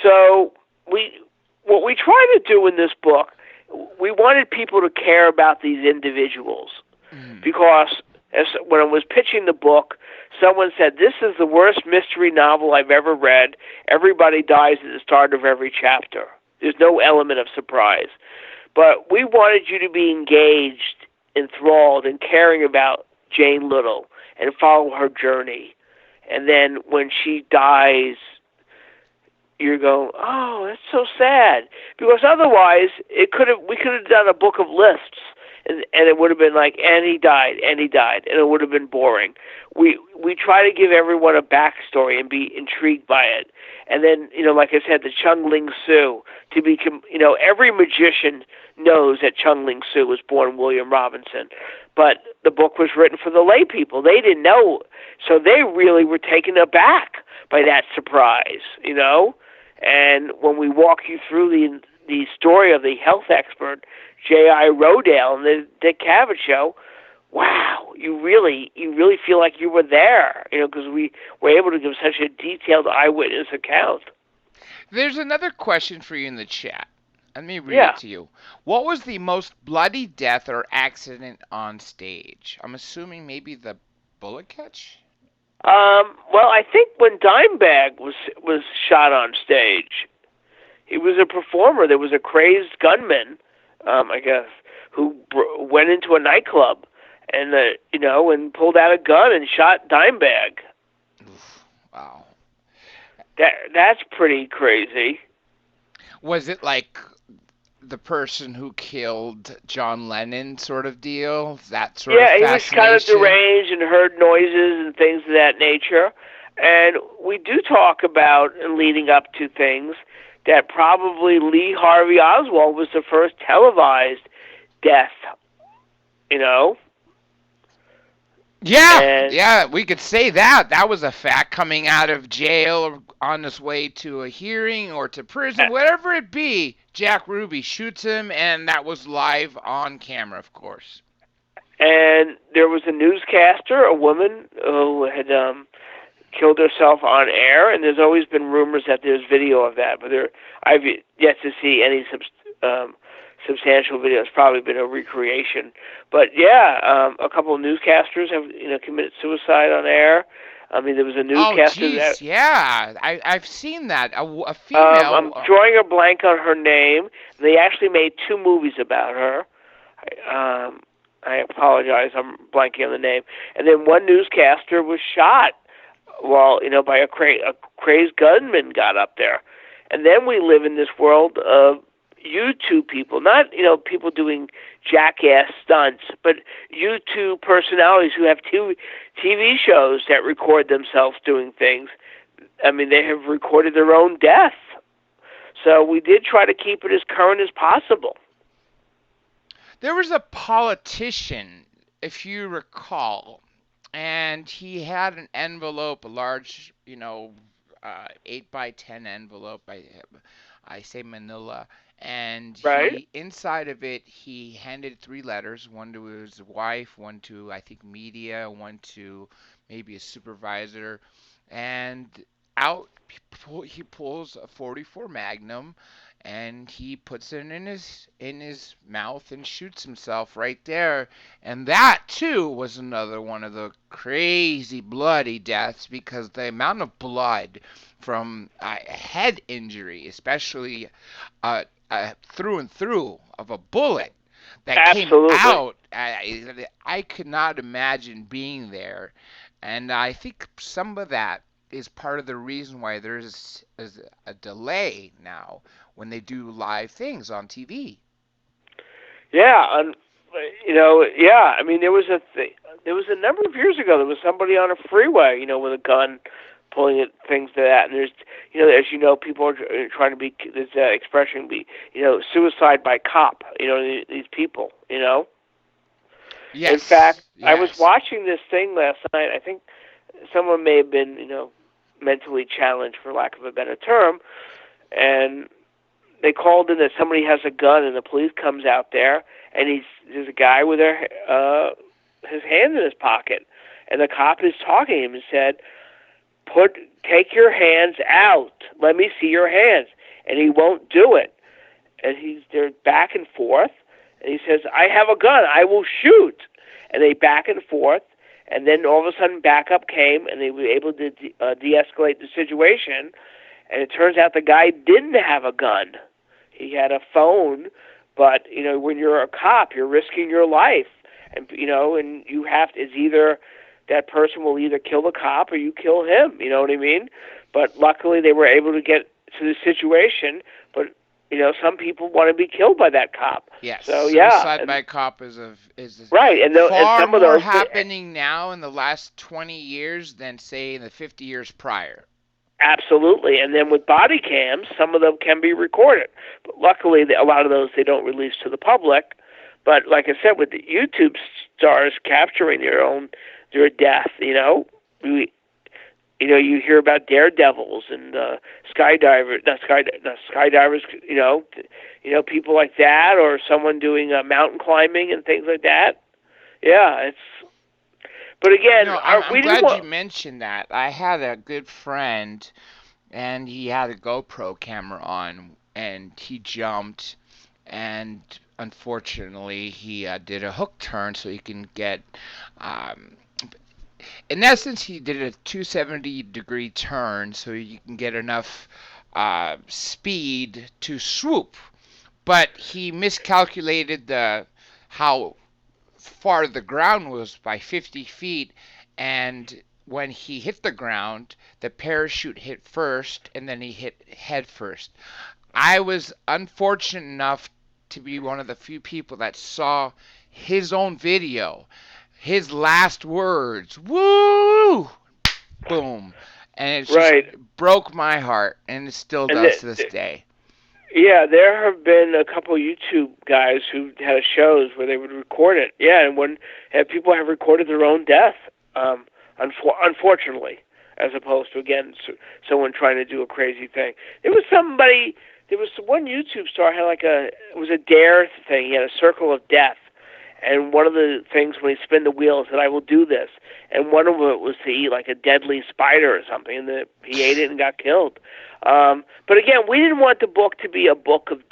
So what we try to do in this book, we wanted people to care about these individuals, because when I was pitching the book, someone said, "This is the worst mystery novel I've ever read. Everybody dies at the start of every chapter. There's no element of surprise." But we wanted you to be engaged, enthralled, and caring about Jane Little and follow her journey. And then when she dies, you're going, "Oh, that's so sad." Because otherwise, we could have done a book of lists, and it would have been like, and he died, and it would have been boring. We try to give everyone a backstory and be intrigued by it. And then, like I said, the Chung Ling Soo, every magician knows that Chung Ling Soo was born William Robinson. But the book was written for the lay people. They didn't know, so they really were taken aback by that surprise, And when we walk you through the story of the health expert, J.I. Rodale, and the Dick Cavett show, wow, you really feel like you were there, because we were able to give such a detailed eyewitness account. There's another question for you in the chat. Let me read it to you. What was the most bloody death or accident on stage? I'm assuming maybe the bullet catch? Well, I think when Dimebag was shot on stage, he was a performer. There was a crazed gunman, I guess, who went into a nightclub and and pulled out a gun and shot Dimebag. Wow. That's pretty crazy. Was it like the person who killed John Lennon sort of deal? That sort of fascination? Yeah, he was kind of deranged and heard noises and things of that nature. And we do talk about, and leading up to things, that probably Lee Harvey Oswald was the first televised death, Yeah, we could say that. That was a fact, coming out of jail or on his way to a hearing or to prison, whatever it be. Jack Ruby shoots him, and that was live on camera, of course. And there was a newscaster, a woman who had killed herself on air, and there's always been rumors that there's video of that, but I've yet to see any substantial video. It's probably been a recreation. But yeah, a couple of newscasters have committed suicide on air. I mean, there was a Oh, newscaster that. geez, yeah. I've seen that. A female. I'm drawing a blank on her name. They actually made 2 movies about her. I apologize, I'm blanking on the name. And then one newscaster was shot while, by a crazed gunman got up there. And then we live in this world of YouTube people, not, people doing jackass stunts, but YouTube personalities who have TV shows that record themselves doing things. I mean, they have recorded their own death. So we did try to keep it as current as possible. There was a politician, if you recall, and he had an envelope, a large, 8 by 10 envelope. I say manila. And Right. inside of it, he handed 3 letters, one to his wife, one to, I think, media, one to maybe a supervisor. And out he pulls a 44 Magnum, and he puts it in his mouth and shoots himself right there. And that too was another one of the crazy bloody deaths, because the amount of blood from a head injury, especially through and through of a bullet that Absolutely. came out, I could not imagine being there. And I think some of that is part of the reason why there's a delay now when they do live things on TV. Yeah, yeah. I mean, there was a number of years ago. There was somebody on a freeway, with a gun, pulling at things to that. And there's, as you know, people are trying to be this expression be, suicide by cop. These people. Yes. In fact, yes. I was watching this thing last night. I think someone may have been, mentally challenged, for lack of a better term, and they called in that somebody has a gun, and the police comes out there, and there's a guy with his hand in his pocket, and the cop is talking to him and said, take your hands out, let me see your hands, and he won't do it, and they're back and forth, and he says, I have a gun, I will shoot, and they back and forth, and then all of a sudden backup came, and they were able to de-escalate the situation, and it turns out the guy didn't have a gun. He had a phone, but, when you're a cop, you're risking your life. And, and you have to, it's either that person will either kill the cop or you kill him, you know what I mean? But luckily they were able to get to the situation, but, some people want to be killed by that cop. Yes, so, yeah. Suicide by cop is right, and far some of more those happening now in the last 20 years than, say, in the 50 years prior. Absolutely, and then with body cams, some of them can be recorded. But luckily, a lot of those they don't release to the public. But like I said, with the YouTube stars capturing their death, you hear about daredevils and skydivers, people like that, or someone doing mountain climbing and things like that. Yeah, But again, I'm glad you mentioned that. I had a good friend, and he had a GoPro camera on, and he jumped, and unfortunately, he did a hook turn so he can get. In essence, he did a 270-degree turn so you can get enough speed to swoop, but he miscalculated how far the ground was by 50 feet, and when he hit the ground, the parachute hit first, and then he hit head first. I was unfortunate enough to be one of the few people that saw his own video, his last words, woo, boom, and it just broke my heart, and it still does to this day. Yeah, there have been a couple of YouTube guys who had shows where they would record it. Yeah, and people have recorded their own death, unfortunately, as opposed to, again, someone trying to do a crazy thing. There was one YouTube star had it was a dare thing. He had a circle of death. And one of the things when he spun the wheel said, I will do this. And one of it was to eat like a deadly spider or something, and he ate it and got killed. But again, we didn't want the book to be a book of,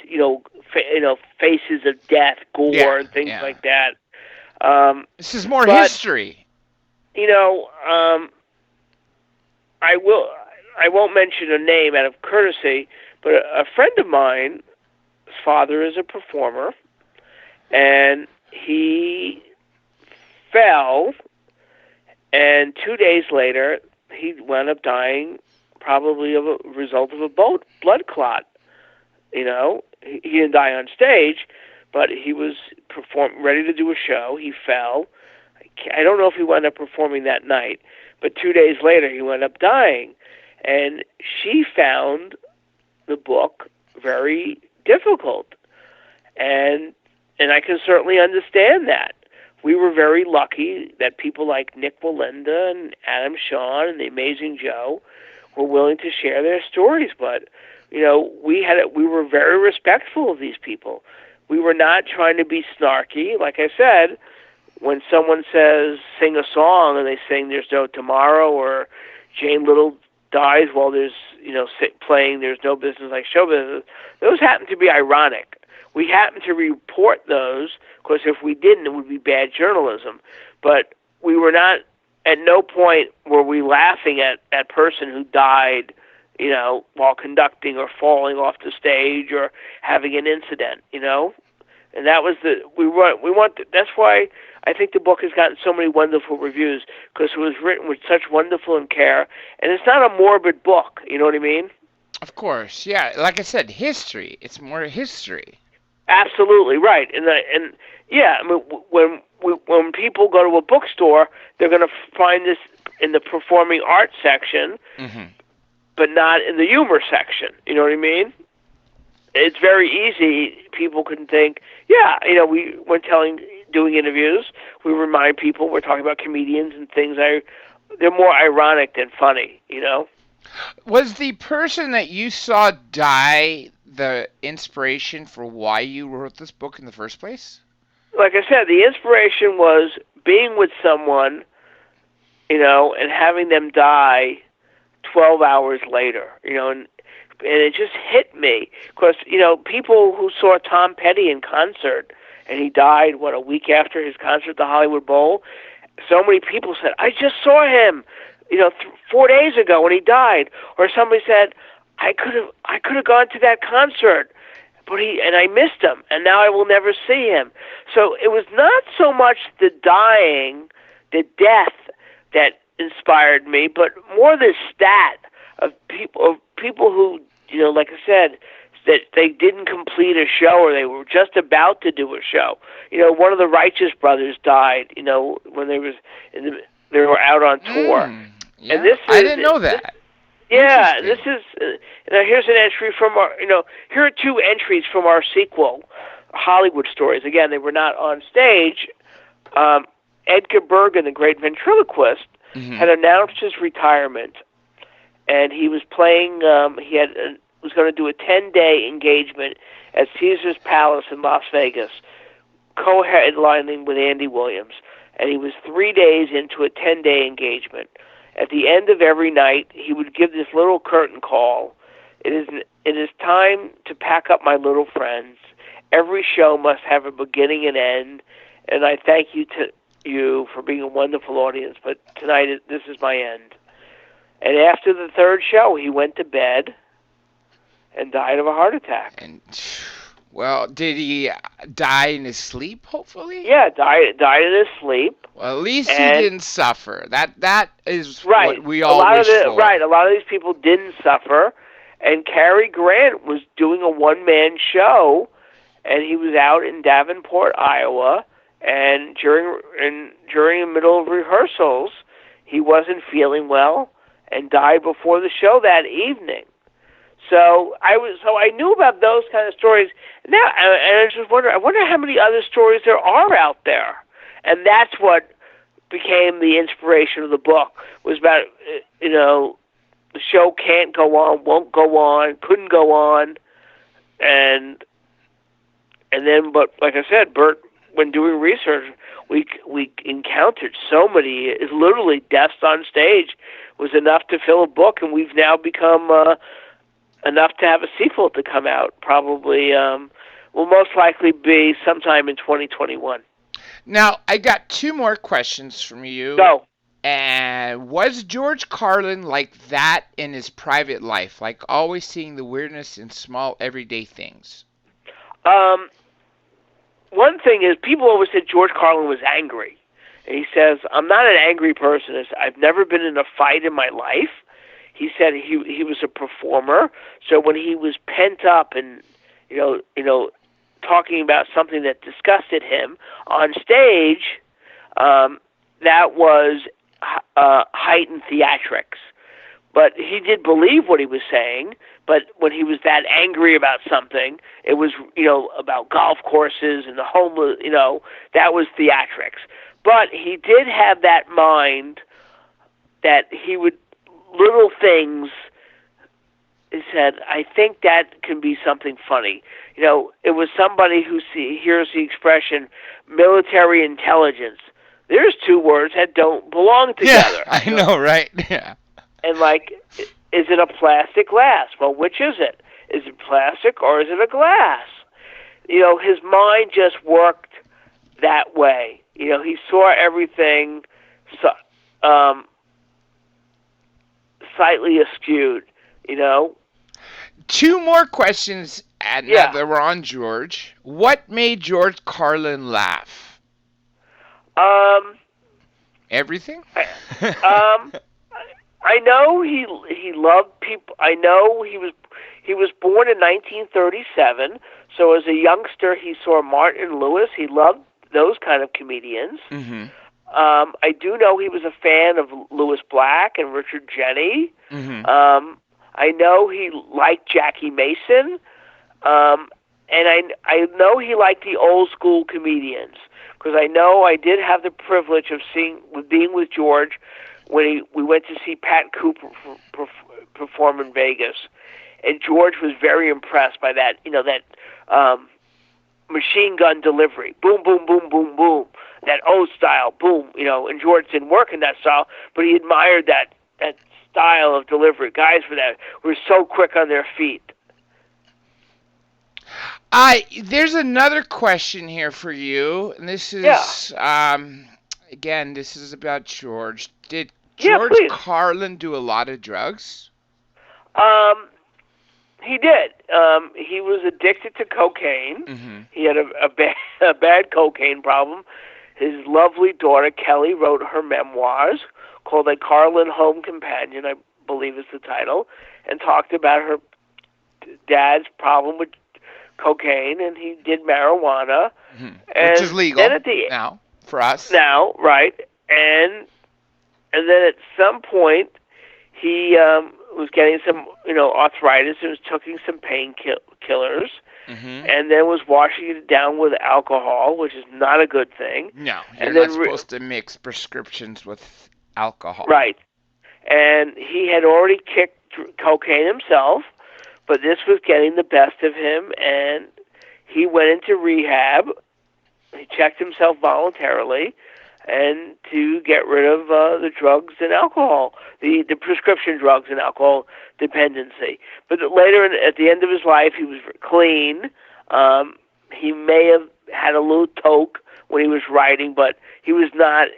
faces of death, gore, and things like that. This is more history. I won't mention a name out of courtesy, but a friend of mine, his father is a performer, and he fell, and 2 days later he wound up dying, probably of a result of a blood clot. You know, he didn't die on stage, but he was ready to do a show. He fell. I don't know if he wound up performing that night, but 2 days later he wound up dying. And she found the book very difficult. And I can certainly understand that. We were very lucky that people like Nick Wallenda and Adam Shawn and the Amazing Joe were willing to share their stories. But, you know, we were very respectful of these people. We were not trying to be snarky. Like I said, when someone says, sing a song, and they sing There's No Tomorrow, or Jane Little dies while there's, you know, playing There's No Business Like Show Business, those happen to be ironic. We happen to report those, because if we didn't, it would be bad journalism. But we were not, at no point were we laughing at that person who died, you know, while conducting or falling off the stage or having an incident, you know? And that was that's why I think the book has gotten so many wonderful reviews, because it was written with such wonderful care, and it's not a morbid book, you know what I mean? Of course, yeah. Like I said, history. It's more history. Absolutely right, and yeah, I mean, when people go to a bookstore, they're going to find this in the performing arts section, but not in the humor section. You know what I mean? It's very easy. People can think, yeah, you know, when doing interviews, we remind people we're talking about comedians and things. They're more ironic than funny, you know? Was the person that you saw die the inspiration for why you wrote this book in the first place? Like I said, the inspiration was being with someone, you know, and having them die 12 hours later, you know, and it just hit me, because, you know, people who saw Tom Petty in concert, and he died, a week after his concert at the Hollywood Bowl, so many people said, I just saw him, you know, 4 days ago when he died. Or somebody said, I could have gone to that concert, but I missed him, and now I will never see him. So it was not so much the dying, the death that inspired me, but more the stat of people who, you know, like I said, that they didn't complete a show, or they were just about to do a show. You know, one of the Ritz Brothers died, you know, when they were out on tour. Yeah, and this I didn't know that. Yeah, this is, now here's an entry from here are two entries from our sequel, Hollywood Stories. Again, they were not on stage. Edgar Bergen, the great ventriloquist, had announced his retirement, and he was playing, was going to do a 10-day engagement at Caesar's Palace in Las Vegas, co-headlining with Andy Williams. And he was 3 days into a 10-day engagement. At the end of every night, he would give this little curtain call. It is time to pack up, my little friends. Every show must have a beginning and end, and I thank you for being a wonderful audience, but tonight, this is my end. And after the third show, he went to bed and died of a heart attack. And, well, did he die in his sleep, hopefully? Yeah, died in his sleep. Well, at least he didn't suffer. That is what we all wish for. Right, a lot of these people didn't suffer. And Cary Grant was doing a one-man show, and he was out in Davenport, Iowa, and during the middle of rehearsals, he wasn't feeling well and died before the show that evening. So I knew about those kind of stories. Now, and I just wonder how many other stories there are out there. And that's what became the inspiration of the book, was about, you know, the show can't go on, won't go on, couldn't go on. And then, but like I said, Bert, when doing research, we encountered so many, literally deaths on stage was enough to fill a book, and we've now become enough to have a sequel to come out, probably will most likely be sometime in 2021. Now, I got two more questions from you. Go. And was George Carlin like that in his private life? Like always seeing the weirdness in small everyday things? Um, One thing is, people always said George Carlin was angry. And he says, I'm not an angry person. I've never been in a fight in my life. He said he was a performer. So when he was pent up and, talking about something that disgusted him on stage, that was heightened theatrics. But he did believe what he was saying. But when he was that angry about something, it was, about golf courses and the homeless, that was theatrics. But he did have that mind that he would, little things, he said, I think that can be something funny. It was somebody who hears the expression military intelligence. There's two words that don't belong together. Yeah, I know, right? Yeah. And is it a plastic glass? Well, which is it? Is it plastic or is it a glass? His mind just worked that way. He saw everything slightly askewed, Two more questions, and now that we're on George. What made George Carlin laugh? Everything? I know he loved people. I know he was born in 1937. So as a youngster, he saw Martin Lewis. He loved those kind of comedians. Mm-hmm. I do know he was a fan of Louis Black and Richard Jeni. Mm-hmm. I know he liked Jackie Mason, and I know he liked the old school comedians, because I know I did have the privilege of being with George when we went to see Pat Cooper perform in Vegas, and George was very impressed by that, that machine gun delivery, boom, boom, boom, boom, boom, that old style, boom, and George didn't work in that style, but he admired that style of delivery. Guys were so quick on their feet. There's another question here for you, and this is again, this is about George. Did George Carlin do a lot of drugs? He did. He was addicted to cocaine. Mm-hmm. He had a bad cocaine problem. His lovely daughter Kelly wrote her memoirs called A Carlin Home Companion, I believe is the title, and talked about her dad's problem with cocaine, and he did marijuana. Mm-hmm. Which is legal now for us. Now, right. And then at some point, he was getting some, arthritis and was taking some painkillers, mm-hmm. and then was washing it down with alcohol, which is not a good thing. No, you're not supposed to mix prescriptions with alcohol. Right. And he had already kicked cocaine himself, but this was getting the best of him, and he went into rehab. He checked himself voluntarily, and to get rid of the drugs and alcohol, the prescription drugs and alcohol dependency. But later, at the end of his life, he was clean. He may have had a little toke when he was writing, but he was not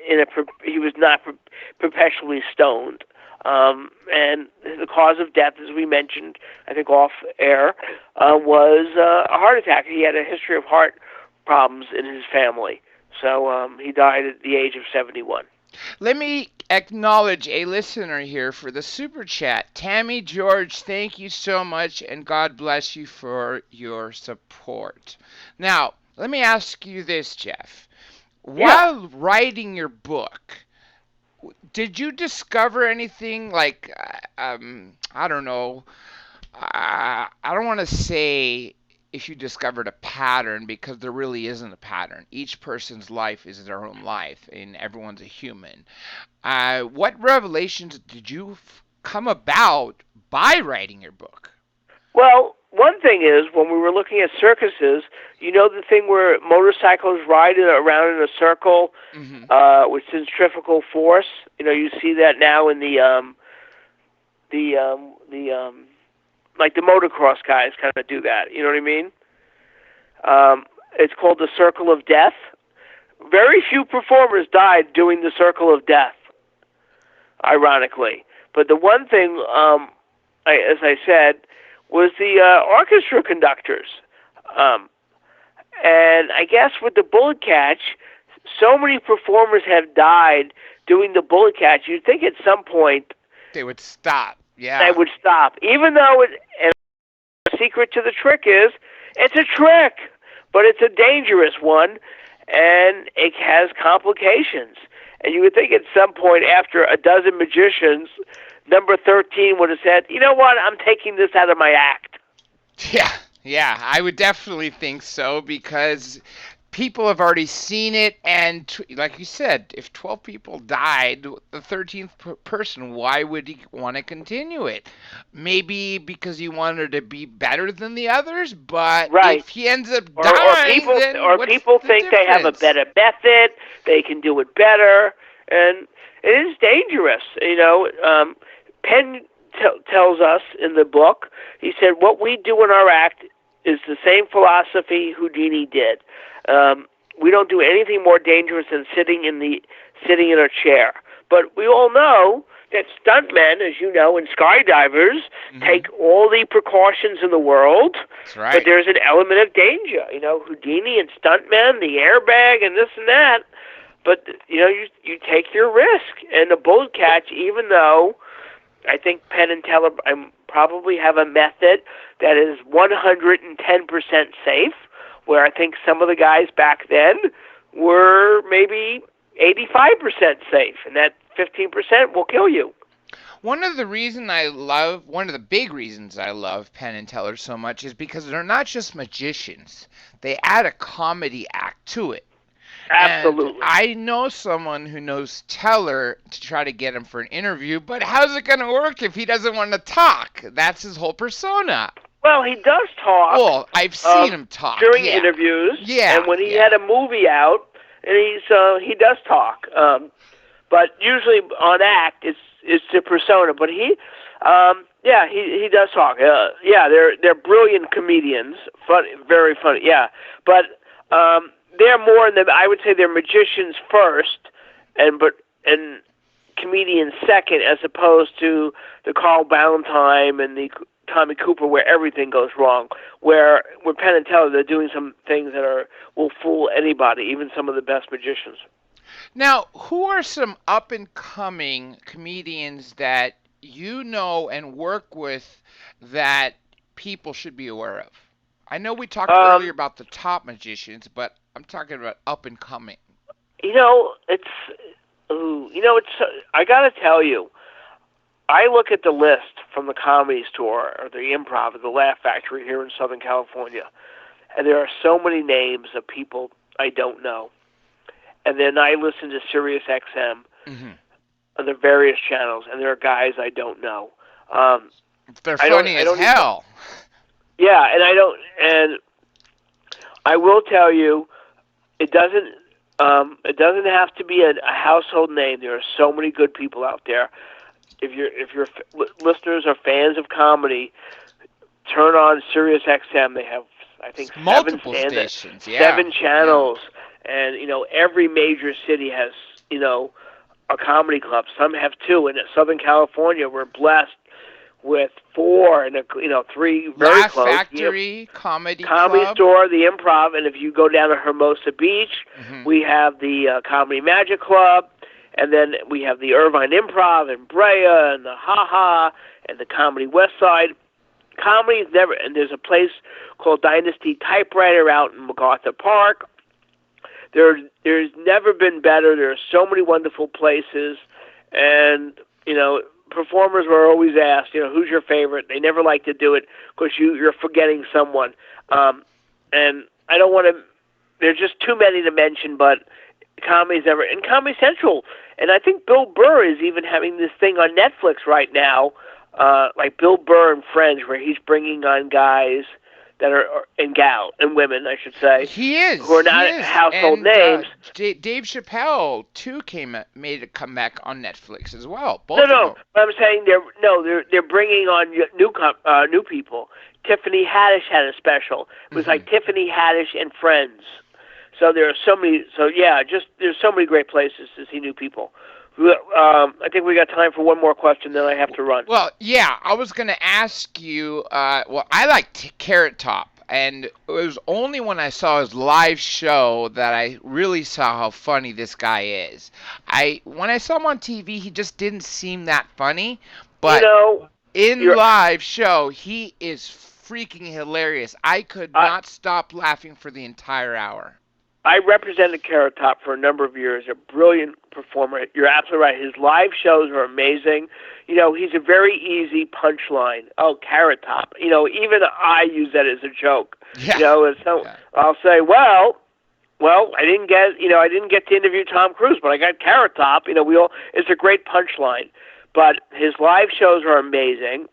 perpetually stoned. And the cause of death, as we mentioned, I think off air, was a heart attack. He had a history of heart problems in his family. So he died at the age of 71. Let me acknowledge a listener here for the super chat. Tammy George, thank you so much, and God bless you for your support. Now, let me ask you this, Jeff. While writing your book, did you discover anything like, I don't know, I don't want to say if you discovered a pattern, because there really isn't a pattern. Each person's life is their own life, and everyone's a human. What revelations did you come about by writing your book? Well, one thing is, when we were looking at circuses, the thing where motorcycles ride around in a circle mm-hmm. With centrifugal force? You see that now in like the motocross guys kind of do that. You know what I mean? It's called the Circle of Death. Very few performers died doing the Circle of Death. ironically. But the one thing, as I said, was the orchestra conductors. And I guess with the bullet catch, so many performers have died doing the bullet catch. You'd think at some point they would stop. Yeah, they would stop. Even though and the secret to the trick is, it's a trick, but it's a dangerous one, and it has complications. And you would think at some point after a dozen magicians, number 13 would have said, you know what, I'm taking this out of my act. Yeah, I would definitely think so, because people have already seen it, and like you said, if 12 people died, the 13th person, why would he want to continue it? Maybe because he wanted to be better than the others, but right. If he ends up dying, or people think they have a better method, they can do it better, and it is dangerous. Penn tells us in the book, he said, what we do in our act is the same philosophy Houdini did. We don't do anything more dangerous than sitting in a chair. But we all know that stuntmen, as you know, and skydivers take all the precautions in the world. That's right. But there's an element of danger. Houdini and stuntmen, the airbag, and this and that. But you take your risk. And the bullet catch, even though I think Penn and Teller probably have a method that is 110% safe, where I think some of the guys back then were maybe 85% safe, and that 15% will kill you. One of the big reasons I love Penn and Teller so much is because they're not just magicians. They add a comedy act to it. Absolutely. And I know someone who knows Teller to try to get him for an interview, but how's it going to work if he doesn't want to talk? That's his whole persona. Well, he does talk. Well, I've seen him talk during interviews. Yeah, and when he had a movie out, and he does talk. But usually on act, it's the persona. But he does talk. They're brilliant comedians. Very funny. Yeah, but they're more I would say they're magicians first, and comedians second, as opposed to the Carl Ballantine and the Tommy Cooper, where everything goes wrong. Where with Penn and Teller, they're doing some things that will fool anybody, even some of the best magicians. Now, who are some up-and-coming comedians that you know and work with that people should be aware of? I know we talked earlier about the top magicians, but I'm talking about up-and-coming. I got to tell you, I look at the list from the Comedy Store or the Improv or the Laugh Factory here in Southern California, and there are so many names of people I don't know. And then I listen to Sirius XM on the various channels, and there are guys I don't know. They're funny as hell. Yeah, and I will tell you, it doesn't have to be a household name. There are so many good people out there. If your listeners are fans of comedy, turn on Sirius XM. They have, I think, multiple stations, 7 channels, and every major city has a comedy club. Some have 2, and in Southern California, we're blessed with 4 and 3 very Laugh close. Factory, Comedy Store, the Improv, and if you go down to Hermosa Beach, we have the Comedy Magic Club, and then we have the Irvine Improv and Brea and the Ha Ha and the Comedy West Side. Comedy is never, and there's a place called Dynasty Typewriter out in MacArthur Park. There's never been better. There are so many wonderful places, and performers were always asked, who's your favorite? They never like to do it because you're forgetting someone. And I don't want to. There's just too many to mention, but Comedy's never in Comedy Central. And I think Bill Burr is even having this thing on Netflix right now, like Bill Burr and Friends, where he's bringing on guys that are and women, I should say. He is. Who are not household names. Dave Chappelle too made a comeback on Netflix as well. No. But I'm saying they're bringing on new people. Tiffany Haddish had a special. It was like Tiffany Haddish and Friends. So there are so many. So yeah, just there's so many great places to see new people. I think we got time for one more question, then I have to run. Well, yeah, I was going to ask you. Well, I like Carrot Top, and it was only when I saw his live show that I really saw how funny this guy is. When I saw him on TV, he just didn't seem that funny, You but know, in you're, live show, he is freaking hilarious. I could not stop laughing for the entire hour. I represented Carrot Top for a number of years. A brilliant performer. You're absolutely right. His live shows are amazing. You know, he's a very easy punchline. Oh, Carrot Top. You know, even I use that as a joke. Yeah. You know, and so I'll say, well, I didn't get to interview Tom Cruise, but I got Carrot Top. You know, it's a great punchline. But his live shows are amazing.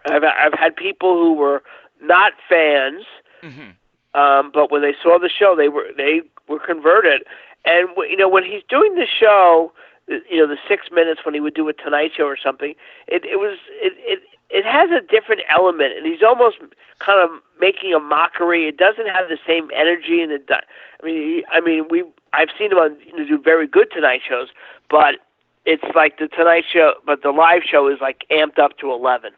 I've had people who were not fans. Mm-hmm. But when they saw the show, they were converted. And you know, when he's doing the show, you know, the 6 minutes when he would do a Tonight Show or something, it has a different element, and he's almost kind of making a mockery. It doesn't have the same energy, and I've seen him do very good Tonight Shows, but it's like the Tonight Show, but the live show is like amped up to 11.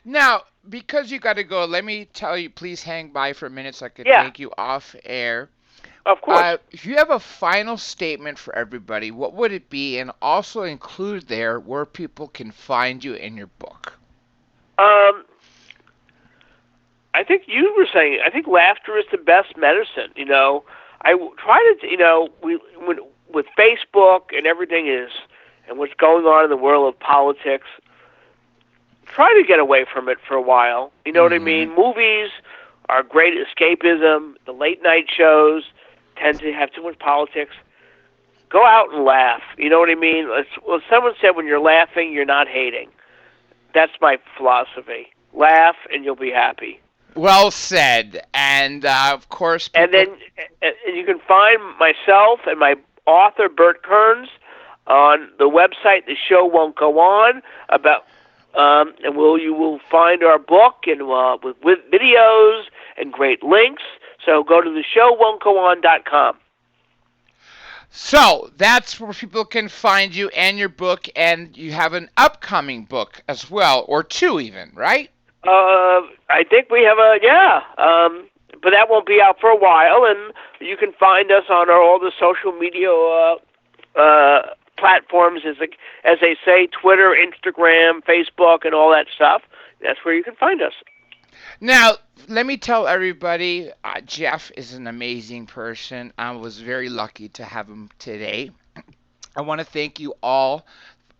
Now, because you got to go, let me tell you, please hang by for a minute so I can take you off air. Of course. If you have a final statement for everybody, what would it be? And also include there where people can find you in your book. I think you were saying, I think laughter is the best medicine. You know, I try to, you know, with Facebook and everything and what's going on in the world of politics, try to get away from it for a while. You know what I mean? Movies are great escapism. The late night shows tend to have too much politics. Go out and laugh. You know what I mean? Well, someone said when you're laughing, you're not hating. That's my philosophy. Laugh and you'll be happy. Well said. And, of course... And then you can find myself and my author, Bert Kearns, on the website, The Show Won't Go On, and you will find our book and with videos and great links. So go to theshowwon'tgoon.com. So that's where people can find you and your book, and you have an upcoming book as well, or two even, right? I think we have but that won't be out for a while, and you can find us on all the social media platforms, as they say, Twitter, Instagram, Facebook, and all that stuff. That's where you can find us. Now, let me tell everybody, Jeff is an amazing person. I was very lucky to have him today. I want to thank you all.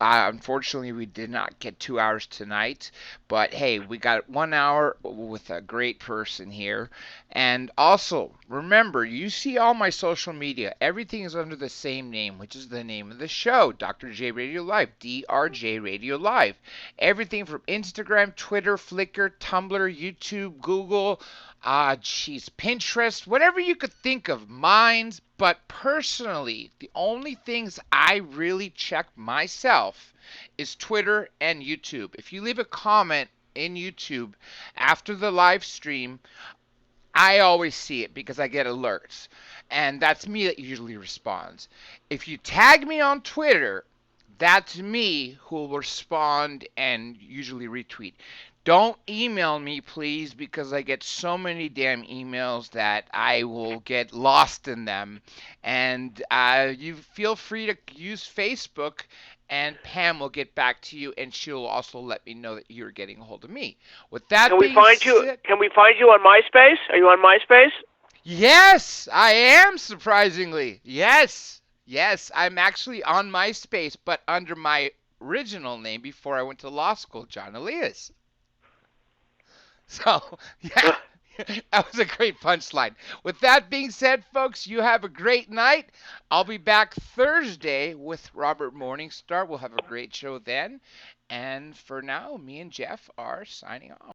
Unfortunately, we did not get 2 hours tonight, but hey, we got 1 hour with a great person here. And also, remember, you see all my social media. Everything is under the same name, which is the name of the show, Dr. J Radio Live, DrJRadio Live. Everything from Instagram, Twitter, Flickr, Tumblr, YouTube, Google, Pinterest, whatever you could think of, mines. But personally, the only things I really check myself is Twitter and YouTube. If you leave a comment in YouTube after the live stream, I always see it because I get alerts. And that's me that usually responds. If you tag me on Twitter, that's me who will respond and usually retweet. Don't email me, please, because I get so many damn emails that I will get lost in them. And you feel free to use Facebook, and Pam will get back to you, and she'll also let me know that you're getting a hold of me. With that Can we find you on MySpace? Are you on MySpace? Yes, I am, surprisingly. Yes, I'm actually on MySpace, but under my original name before I went to law school, John Elias. So, yeah, that was a great punchline. With that being said, folks, you have a great night. I'll be back Thursday with Robert Morningstar. We'll have a great show then. And for now, me and Jeff are signing off.